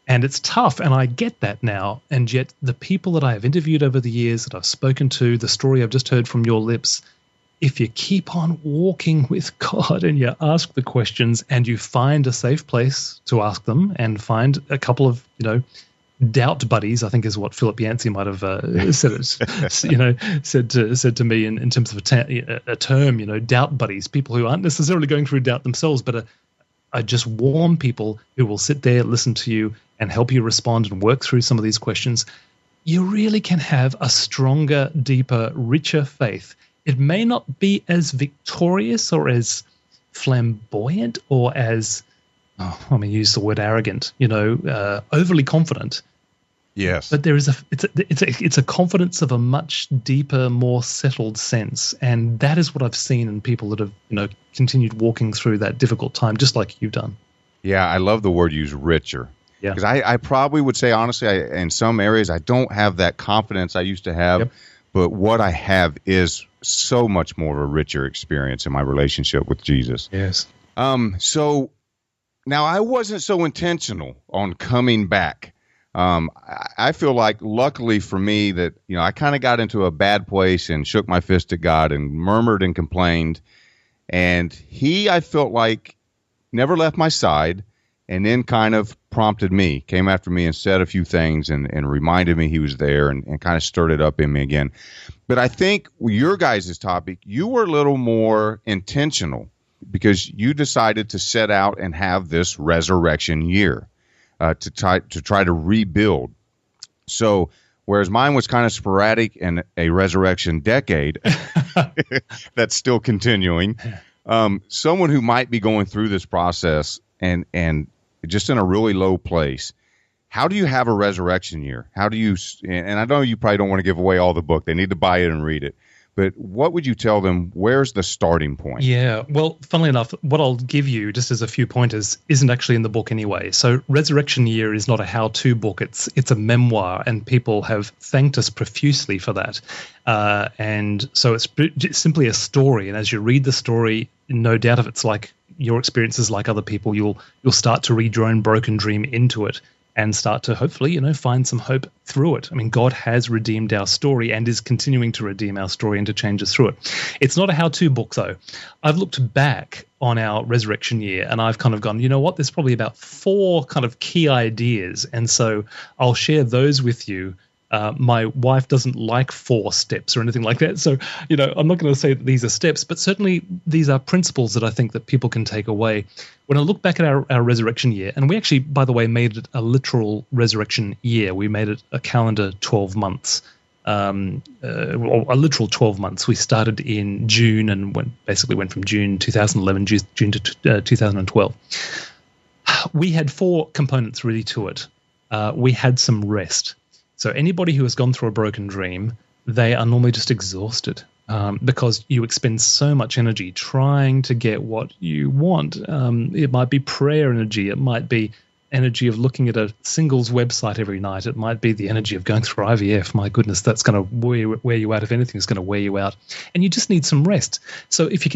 And it's tough, and I get that now. And yet the people that I have interviewed over the years, that I've spoken to, the story I've just heard from your lips, if you keep on walking with God and you ask the questions and you find a safe place to ask them, and find a couple of, doubt buddies, I think is what Philip Yancey might have said to me in terms of a term, doubt buddies, people who aren't necessarily going through doubt themselves, but are just warm people who will sit there, listen to you, and help you respond and work through some of these questions. You really can have a stronger, deeper, richer faith. It may not be as victorious or as flamboyant or as, use the word arrogant, overly confident. Yes. But there is it's a confidence of a much deeper, more settled sense, and that is what I've seen in people that have continued walking through that difficult time, just like you've done. Yeah, I love the word used, richer. Yeah. Because I probably would say, honestly, in some areas I don't have that confidence I used to have, Yep. but what I have is so much more of a richer experience in my relationship with Jesus. Yes. So now I wasn't so intentional on coming back. I feel like, luckily for me, that I kind of got into a bad place and shook my fist at God and murmured and complained, and he, I felt like, never left my side, and then kind of prompted me, came after me and said a few things and reminded me he was there, and kind of stirred it up in me again. But I think your guys' topic, you were a little more intentional, because you decided to set out and have this Resurection Year. To try to rebuild. So whereas mine was kind of sporadic and a resurrection decade, that's still continuing. Someone who might be going through this process and just in a really low place. How do you have a resurrection year? How do you, and I know you probably don't want to give away all the book. They need to buy it and read it. But what would you tell them? Where's the starting point? Yeah, well, funnily enough, what I'll give you just as a few pointers isn't actually in the book anyway. So Resurrection Year is not a how-to book. It's a memoir, and people have thanked us profusely for that. And so it's simply a story. And as you read the story, no doubt if it's like your experiences like other people, you'll start to read your own broken dream into it and start to hopefully, find some hope through it. I mean, God has redeemed our story and is continuing to redeem our story and to change us through it. It's not a how-to book, though. I've looked back on our Resurrection Year and I've kind of gone, you know what, there's probably about 4 kind of key ideas. And so I'll share those with you. My wife doesn't like 4 steps or anything like that. So, I'm not going to say that these are steps, but certainly these are principles that I think that people can take away. When I look back at our Resurrection Year, and we actually, by the way, made it a literal Resurrection Year. We made it a calendar 12 months, a literal 12 months. We started in June and went from June 2011, June to 2012. We had 4 components really to it. We had some rest. So anybody who has gone through a broken dream, they are normally just exhausted because you expend so much energy trying to get what you want. It might be prayer energy. It might be energy of looking at a singles website every night. It might be the energy of going through IVF. My goodness, that's going to wear you out. If anything, it's going to wear you out. And you just need some rest. So if you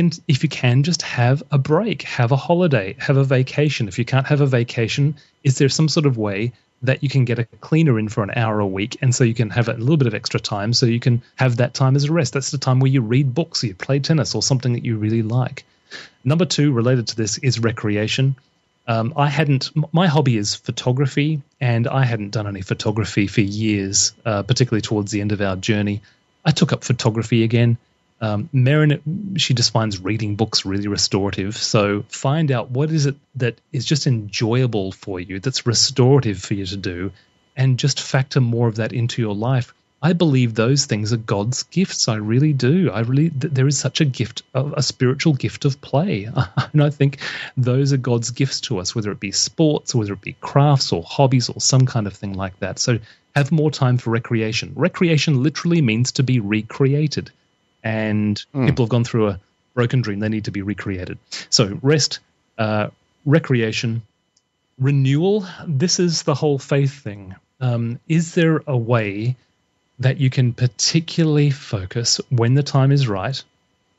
can just have a break, have a holiday, have a vacation. If you can't have a vacation, is there some sort of way that you can get a cleaner in for an hour a week, and so you can have a little bit of extra time so you can have that time as a rest. That's the time where you read books, or you play tennis, or something that you really like. Number 2, related to this, is recreation. My hobby is photography, and I hadn't done any photography for years, particularly towards the end of our journey. I took up photography again. Marin, she just finds reading books really restorative. So find out what is it that is just enjoyable for you, that's restorative for you to do, and just factor more of that into your life. I believe those things are God's gifts. I really do. There is such a gift, a spiritual gift of play. And I think those are God's gifts to us, whether it be sports, or whether it be crafts or hobbies or some kind of thing like that. So have more time for recreation. Recreation literally means to be recreated. And people have gone through a broken dream. They need to be recreated. So rest, recreation, renewal. This is the whole faith thing. Is there a way that you can particularly focus when the time is right?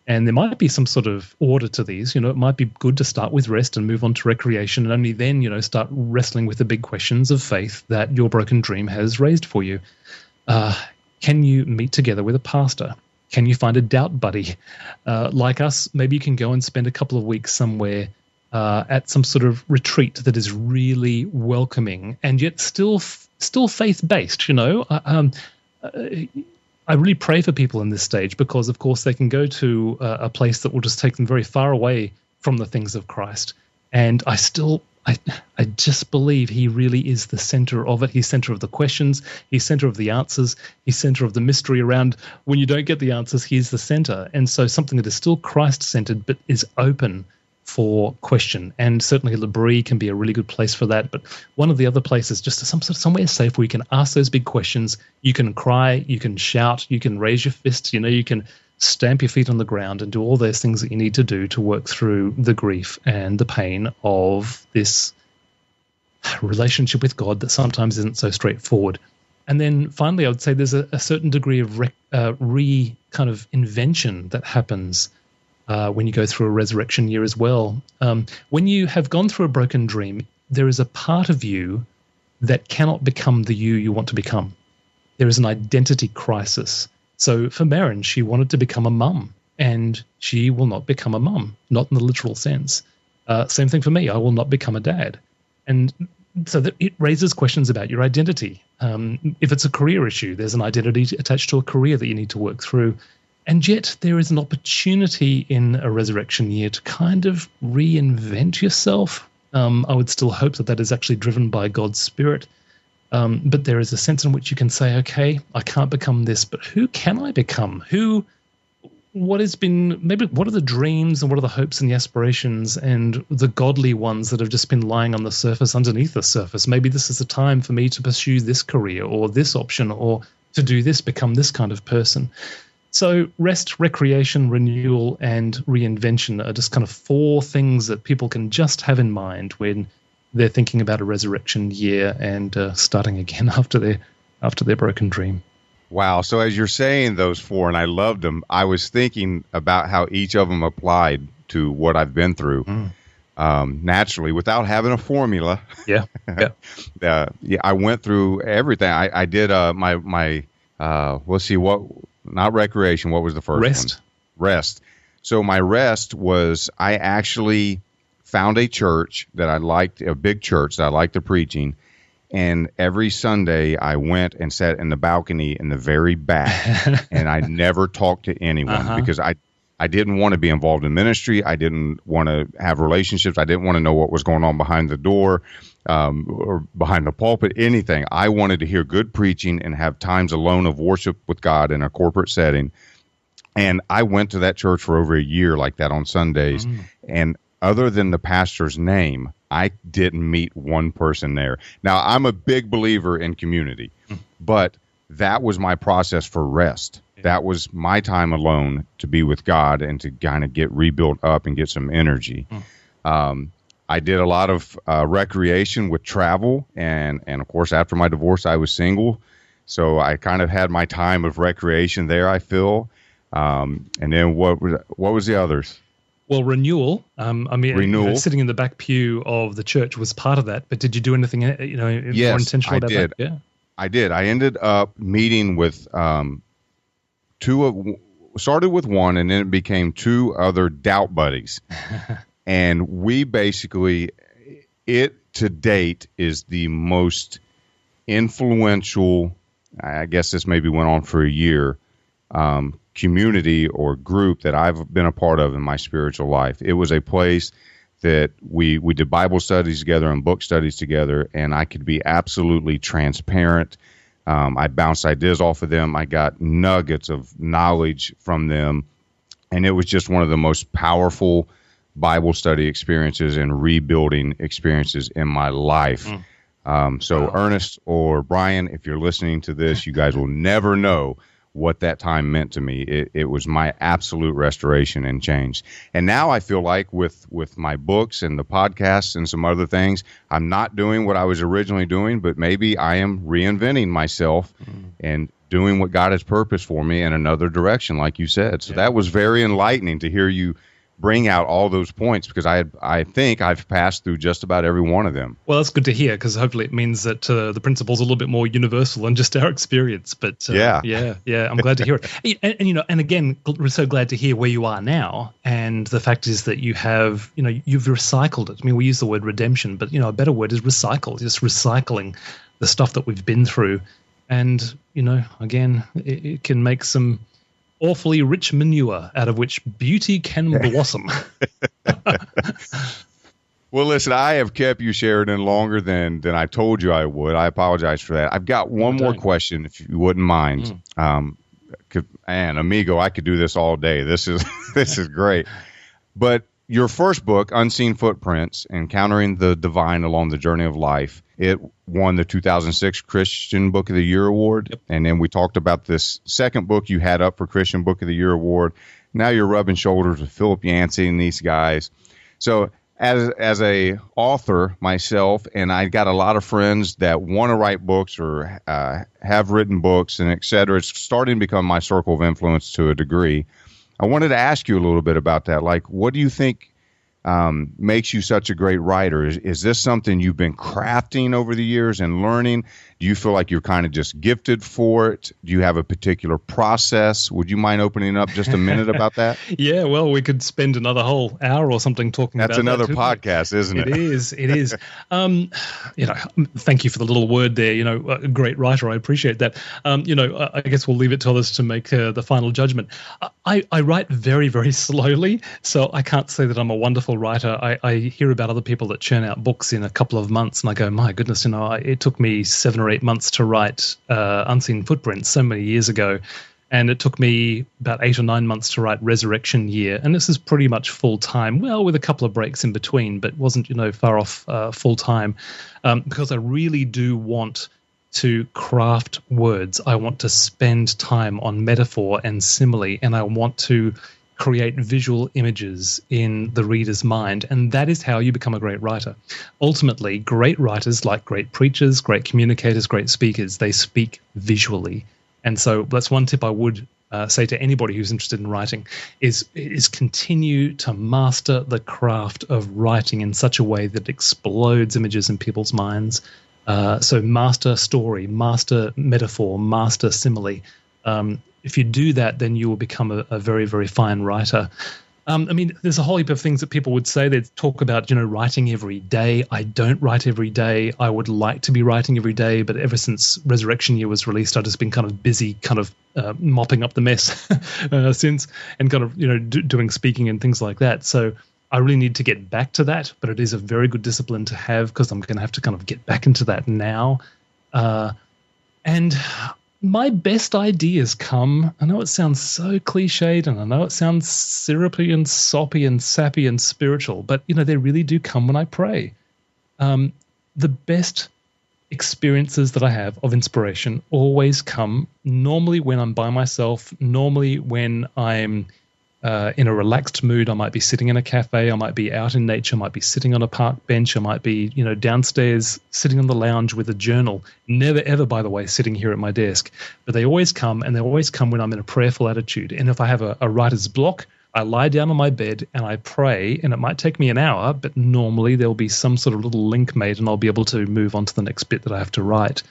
And there might be some sort of order to these. It might be good to start with rest and move on to recreation, and only then, start wrestling with the big questions of faith that your broken dream has raised for you. Can you meet together with a pastor? Can you find a doubt buddy? Like us, maybe you can go and spend a couple of weeks somewhere at some sort of retreat that is really welcoming and yet still faith-based, I really pray for people in this stage because, of course, they can go to a place that will just take them very far away from the things of Christ. And I just believe he really is the center of it. He's center of the questions. He's center of the answers. He's center of the mystery around when you don't get the answers, he's the center. And so something that is still Christ-centered but is open for question. And certainly L'Abri can be a really good place for that. But one of the other places, just somewhere safe where you can ask those big questions. You can cry, you can shout, you can raise your fist, you can stamp your feet on the ground and do all those things that you need to do to work through the grief and the pain of this relationship with God that sometimes isn't so straightforward. And then finally, I would say there's a certain degree of kind of invention that happens when you go through a resurrection year as well. When you have gone through a broken dream, there is a part of you that cannot become the you want to become. There is an identity crisis. So for Marin, she wanted to become a mum, and she will not become a mum, not in the literal sense. Same thing for me. I will not become a dad. And so that it raises questions about your identity. If it's a career issue, there's an identity attached to a career that you need to work through. And yet there is an opportunity in a resurrection year to kind of reinvent yourself. I would still hope that is actually driven by God's Spirit. But there is a sense in which you can say, okay, I can't become this, but who can I become? what are the dreams and what are the hopes and the aspirations and the godly ones that have just been lying on the surface, underneath the surface? Maybe this is the time for me to pursue this career or this option or to do this, become this kind of person. So rest, recreation, renewal, and reinvention are just kind of 4 things that people can just have in mind when they're thinking about a resurrection year and starting again after their broken dream. Wow. So as you're saying those 4, and I loved them, I was thinking about how each of them applied to what I've been through naturally without having a formula. Yeah. I went through everything. I did let's see, not recreation. What was the first one? Rest. So my rest was I actually found a church that I liked, a big church that I liked the preaching. And every Sunday I went and sat in the balcony in the very back and I never talked to anyone because I didn't want to be involved in ministry. I didn't want to have relationships. I didn't want to know what was going on behind the door or behind the pulpit, anything. I wanted to hear good preaching and have times alone of worship with God in a corporate setting. And I went to that church for over a year like that on Sundays. And other than the pastor's name, I didn't meet one person there. Now, I'm a big believer in community, but that was my process for rest. That was my time alone to be with God and to kind of get rebuilt up and get some energy. I did a lot of recreation with travel, and of course, after my divorce, I was single, so I kind of had my time of recreation there, I feel. And then what was the others? Well, renewal. Renewal. Sitting in the back pew of the church was part of that. But did you do anything, more intentional about that? Yeah, I did. I ended up meeting with started with one, and then it became 2 other doubt buddies, and we basically, it to date is the most influential. I guess this maybe went on for a year. Community or group that I've been a part of in my spiritual life. It was a place that we did Bible studies together and book studies together, and I could be absolutely transparent. I bounced ideas off of them. I got nuggets of knowledge from them, and it was just one of the most powerful Bible study experiences and rebuilding experiences in my life. So Ernest or Brian, if you're listening to this, you guys will never know what that time meant to me. It was my absolute restoration and change. And now I feel like with my books and the podcasts and some other things, I'm not doing what I was originally doing, but maybe I am reinventing myself and doing what God has purposed for me in another direction, like you said. So that was very enlightening to hear you bring out all those points, because I think I've passed through just about every one of them. Well, that's good to hear, because hopefully it means that the principle's a little bit more universal than just our experience. But yeah, I'm glad to hear it. And again, we're so glad to hear where you are now. And the fact is that you have, you've recycled it. I mean, we use the word redemption, but a better word is recycle. Just recycling the stuff that we've been through, and again, it can make some awfully rich manure out of which beauty can blossom. Well, listen, I have kept you, Sheridan, longer than I told you I would. I apologize for that. I've got one more question, if you wouldn't mind. And amigo, I could do this all day. This is great. But your first book, Unseen Footprints, Encountering the Divine Along the Journey of Life, it won the 2006 Christian Book of the Year Award. Yep. And then we talked about this second book you had up for Christian Book of the Year Award. Now you're rubbing shoulders with Philip Yancey and these guys. So as a author myself, and I got a lot of friends that want to write books or have written books and et cetera, it's starting to become my circle of influence to a degree. I wanted to ask you a little bit about that. Like, what do you think makes you such a great writer? Is this something you've been crafting over the years and learning? Do you feel like you're kind of just gifted for it? Do you have a particular process? Would you mind opening up just a minute about that? Yeah, well, we could spend another whole hour or something talking about that. That's another podcast, isn't it? It is. Thank you for the little word there. A great writer. I appreciate that. I guess we'll leave it to others to make the final judgment. I write very, very slowly, so I can't say that I'm a wonderful writer. I hear about other people that churn out books in a couple of months, and I go, my goodness, it took me 7 or 8 months to write Unseen Footprints so many years ago. And it took me about 8 or 9 months to write Resurection Year. And this is pretty much full-time, well, with a couple of breaks in between, but wasn't, far off full-time, because I really do want to craft words. I want to spend time on metaphor and simile, and I want to create visual images in the reader's mind. And that is how you become a great writer. Ultimately, great writers, like great preachers, great communicators, great speakers, they speak visually. And so that's one tip I would say to anybody who's interested in writing is continue to master the craft of writing in such a way that explodes images in people's minds. So master story, master metaphor, master simile. If you do that, then you will become a very, very fine writer. There's a whole heap of things that people would say. They'd talk about, writing every day. I don't write every day. I would like to be writing every day, but ever since Resurection Year was released, I've just been kind of busy mopping up the mess since, and kind of, doing speaking and things like that. So I really need to get back to that, but it is a very good discipline to have because I'm going to have to kind of get back into that now. And my best ideas come, I know it sounds so cliched, and I know it sounds syrupy and soppy and sappy and spiritual, but, they really do come when I pray. The best experiences that I have of inspiration always come normally when I'm by myself, normally when I'm in a relaxed mood. I might be sitting in a cafe, I might be out in nature, I might be sitting on a park bench, I might be, downstairs sitting on the lounge with a journal. Never ever, by the way, sitting here at my desk. But they always come, and they always come when I'm in a prayerful attitude. And if I have a writer's block, I lie down on my bed and I pray, and it might take me an hour, but normally there'll be some sort of little link made and I'll be able to move on to the next bit that I have to write.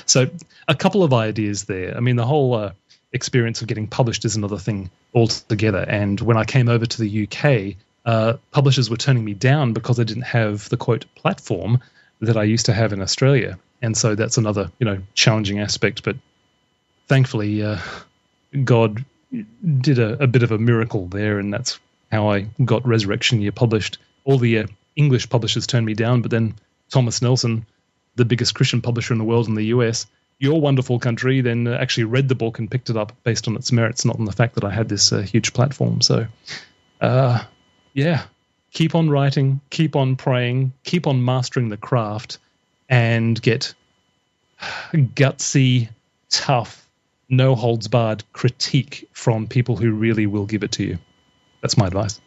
So a couple of ideas there. The whole experience of getting published is another thing altogether. And when I came over to the UK, publishers were turning me down because I didn't have the, quote, platform that I used to have in Australia. And so that's another, challenging aspect. But thankfully, God did a bit of a miracle there, and that's how I got Resurection Year published. All the English publishers turned me down, but then Thomas Nelson, the biggest Christian publisher in the world in the US, your wonderful country, then actually read the book and picked it up based on its merits, not on the fact that I had this huge platform. So, keep on writing, keep on praying, keep on mastering the craft, and get gutsy, tough, no-holds-barred critique from people who really will give it to you. That's my advice.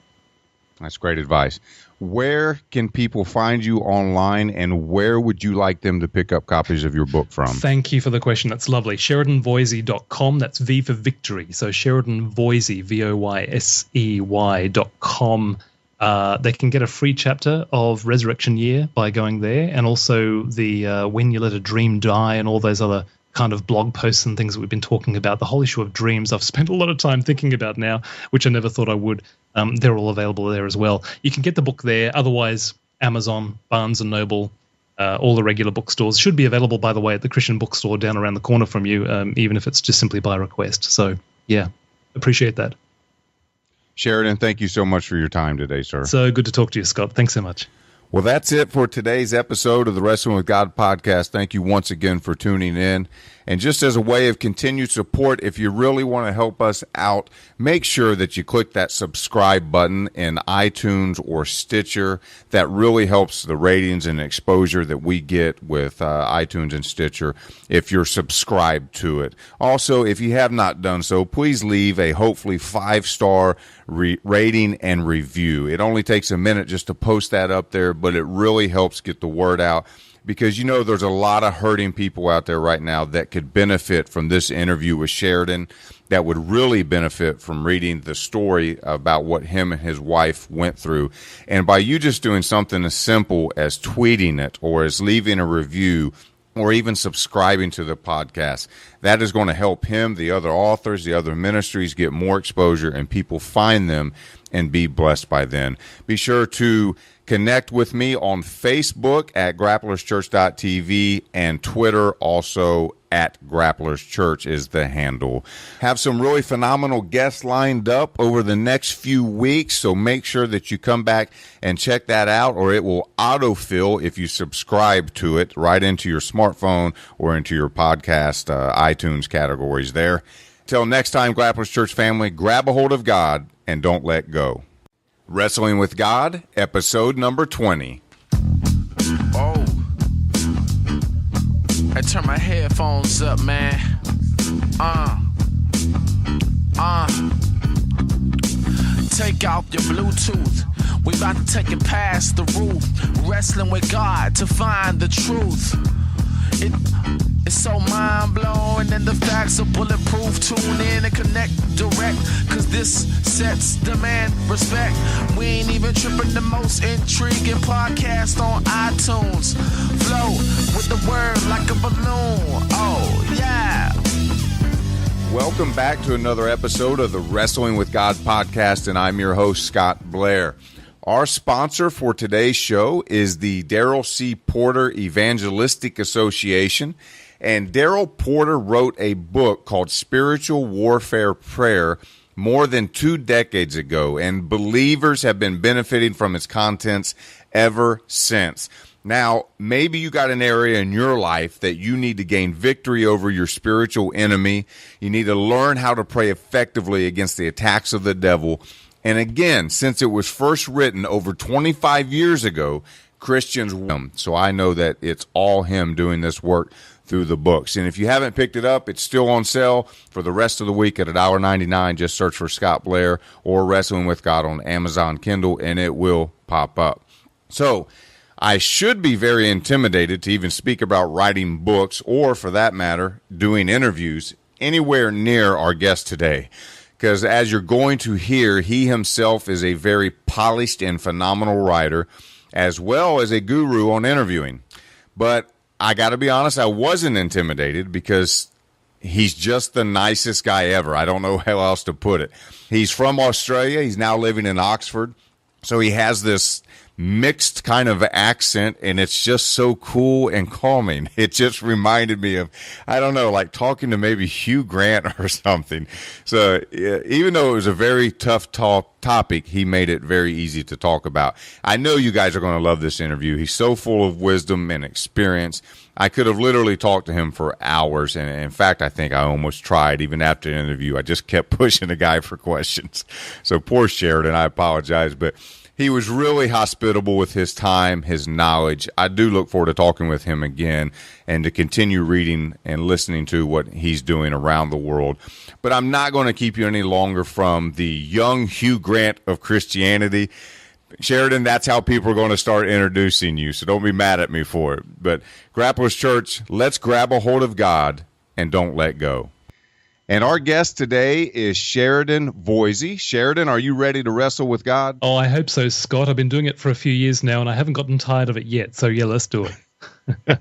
That's great advice. Where can people find you online, and where would you like them to pick up copies of your book from? Thank you for the question. That's lovely. SheridanVoysey.com. That's V for victory. So Sheridan Voysey, VOYSEY.com. They can get a free chapter of Resurection Year by going there, and also the When You Let a Dream Die and all those other kind of blog posts and things that we've been talking about. The whole issue of dreams I've spent a lot of time thinking about now, which I never thought I would. They're all available there as well. You can get the book there. Otherwise, Amazon, Barnes & Noble, all the regular bookstores should be available, by the way, at the Christian bookstore down around the corner from you, even if it's just simply by request. So, yeah, appreciate that. Sheridan, thank you so much for your time today, sir. So good to talk to you, Scott. Thanks so much. Well, that's it for today's episode of the Wrestling with God podcast. Thank you once again for tuning in. And just as a way of continued support, if you really want to help us out, make sure that you click that subscribe button in iTunes or Stitcher. That really helps the ratings and exposure that we get with iTunes and Stitcher if you're subscribed to it. Also, if you have not done so, please leave a hopefully 5-star rating and review. It only takes a minute just to post that up there, but it really helps get the word out. Because, there's a lot of hurting people out there right now that could benefit from this interview with Sheridan, that would really benefit from reading the story about what him and his wife went through. And by you just doing something as simple as tweeting it, or as leaving a review, or even subscribing to the podcast, that is going to help him, the other authors, the other ministries get more exposure, and people find them and be blessed by them. Be sure to connect with me on Facebook at grapplerschurch.tv, and Twitter also at grapplerschurch is the handle. Have some really phenomenal guests lined up over the next few weeks, so make sure that you come back and check that out, or it will autofill if you subscribe to it right into your smartphone or into your podcast iTunes categories there. Till next time, Grapplers Church family, grab a hold of God and don't let go. Wrestling with God, episode number 20. Oh, I turn my headphones up, man. Take out your Bluetooth. We about to take it past the roof. Wrestling with God to find the truth. It's so mind-blowing and the facts are bulletproof. Tune in and connect direct, cause this sets demand respect. We ain't even tripping, the most intriguing podcast on iTunes. Flow with the word like a balloon. Oh, yeah. Welcome back to another episode of the Wrestling with God podcast, and I'm your host, Scott Blair. Our sponsor for today's show is the Darrell C. Porter Evangelistic Association, and Darrell Porter wrote a book called Spiritual Warfare Prayer more than 2 decades ago, and believers have been benefiting from its contents ever since. Now, maybe you got an area in your life that you need to gain victory over your spiritual enemy. You need to learn how to pray effectively against the attacks of the devil. And again, since it was first written over 25 years ago, Christians, so I know that it's all him doing this work through the books. And if you haven't picked it up, it's still on sale for the rest of the week at $1.99. Just search for Scott Blair or Wrestling with God on Amazon Kindle, and it will pop up. So I should be very intimidated to even speak about writing books or, for that matter, doing interviews anywhere near our guest today. Because as you're going to hear, he himself is a very polished and phenomenal writer, as well as a guru on interviewing. But I got to be honest, I wasn't intimidated because he's just the nicest guy ever. I don't know how else to put it. He's from Australia. He's now living in Oxford. So he has this mixed kind of accent, and it's just so cool and calming. It just reminded me of, I don't know, like talking to maybe Hugh Grant or something. So even though it was a very tough topic, he made it very easy to talk about. I know you guys are going to love this interview. He's so full of wisdom and experience. I could have literally talked to him for hours, and in fact, I think I almost tried. Even after the interview, I just kept pushing the guy for questions. So poor Sheridan, I apologize, but he was really hospitable with his time, his knowledge. I do look forward to talking with him again and to continue reading and listening to what he's doing around the world. But I'm not going to keep you any longer from the young Hugh Grant of Christianity. Sheridan, that's how people are going to start introducing you, so don't be mad at me for it. But Grapplers Church, let's grab a hold of God and don't let go. And our guest today is Sheridan Voysey. Sheridan, are you ready to wrestle with God? Oh, I hope so, Scott. I've been doing it for a few years now, and I haven't gotten tired of it yet. So, yeah, let's do it.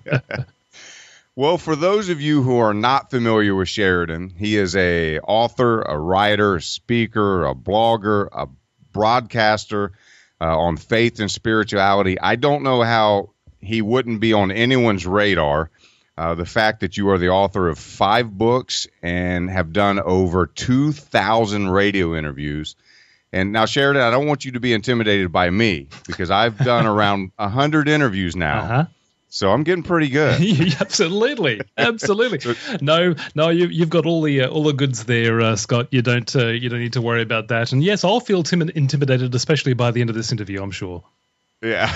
Well, for those of you who are not familiar with Sheridan, he is a author, a writer, a speaker, a blogger, a broadcaster on faith and spirituality. I don't know how he wouldn't be on anyone's radar. The fact that you are the author of 5 books and have done over 2,000 radio interviews. And now, Sheridan, I don't want you to be intimidated by me because I've done around 100 interviews now. Uh-huh. So I'm getting pretty good. Absolutely. No, you've got all the goods there, Scott. You don't need to worry about that. And yes, I'll feel intimidated, especially by the end of this interview, I'm sure. Yeah.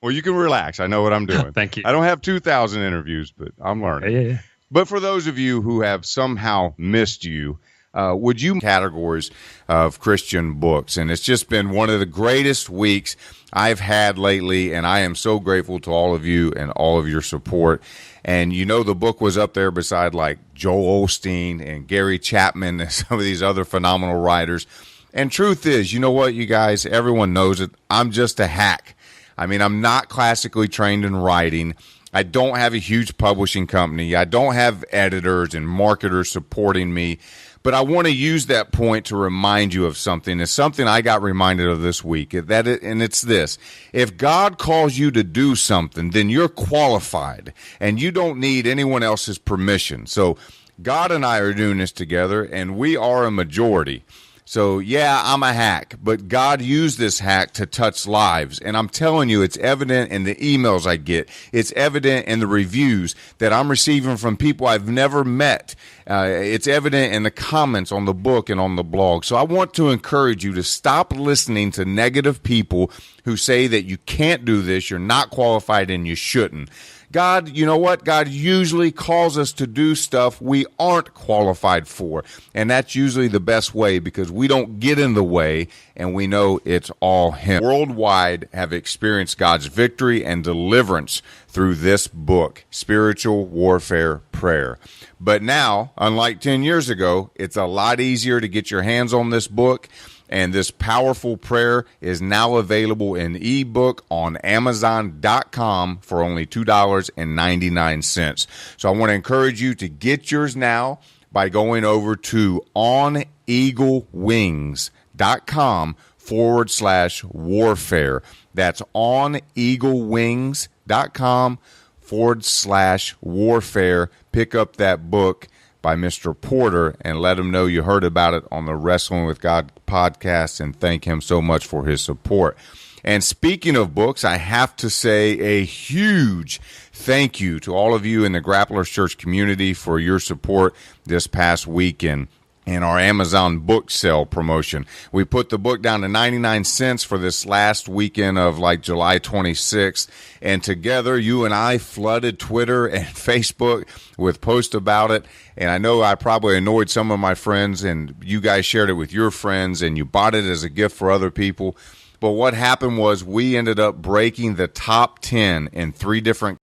Well, you can relax. I know what I'm doing. Thank you. I don't have 2,000 interviews, but I'm learning. Yeah. But for those of you who have somehow missed you, would you categories of Christian books? And it's just been one of the greatest weeks I've had lately, and I am so grateful to all of you and all of your support. And you know, the book was up there beside like Joel Osteen and Gary Chapman and some of these other phenomenal writers. And truth is, you know what, you guys, everyone knows it. I'm just a hack. I mean, I'm not classically trained in writing. I don't have a huge publishing company. I don't have editors and marketers supporting me. But I want to use that point to remind you of something. It's something I got reminded of this week. And it's this. If God calls you to do something, then you're qualified. And you don't need anyone else's permission. So God and I are doing this together, and we are a majority. So, yeah, I'm a hack, but God used this hack to touch lives. And I'm telling you, it's evident in the emails I get. It's evident in the reviews that I'm receiving from people I've never met. It's evident in the comments on the book and on the blog. So I want to encourage you to stop listening to negative people who say that you can't do this, you're not qualified, and you shouldn't. God, you know what? God usually calls us to do stuff we aren't qualified for. And that's usually the best way because we don't get in the way and we know it's all Him. Worldwide have experienced God's victory and deliverance through this book, Spiritual Warfare Prayer. But now, unlike 10 years ago, it's a lot easier to get your hands on this book. And this powerful prayer is now available in ebook on Amazon.com for only $2.99. So I want to encourage you to get yours now by going over to oneaglewings.com/warfare. That's oneaglewings.com/warfare. Pick up that book by Mr. Porter and let him know you heard about it on the Wrestling with God podcast and thank him so much for his support. And speaking of books, I have to say a huge thank you to all of you in the Grapplers Church community for your support this past weekend in our Amazon book sale promotion. We put the book down to 99 cents for this last weekend of like July 26th. And together, you and I flooded Twitter and Facebook with posts about it. And I know I probably annoyed some of my friends, and you guys shared it with your friends, and you bought it as a gift for other people. But what happened was we ended up breaking the top 10 in 3 different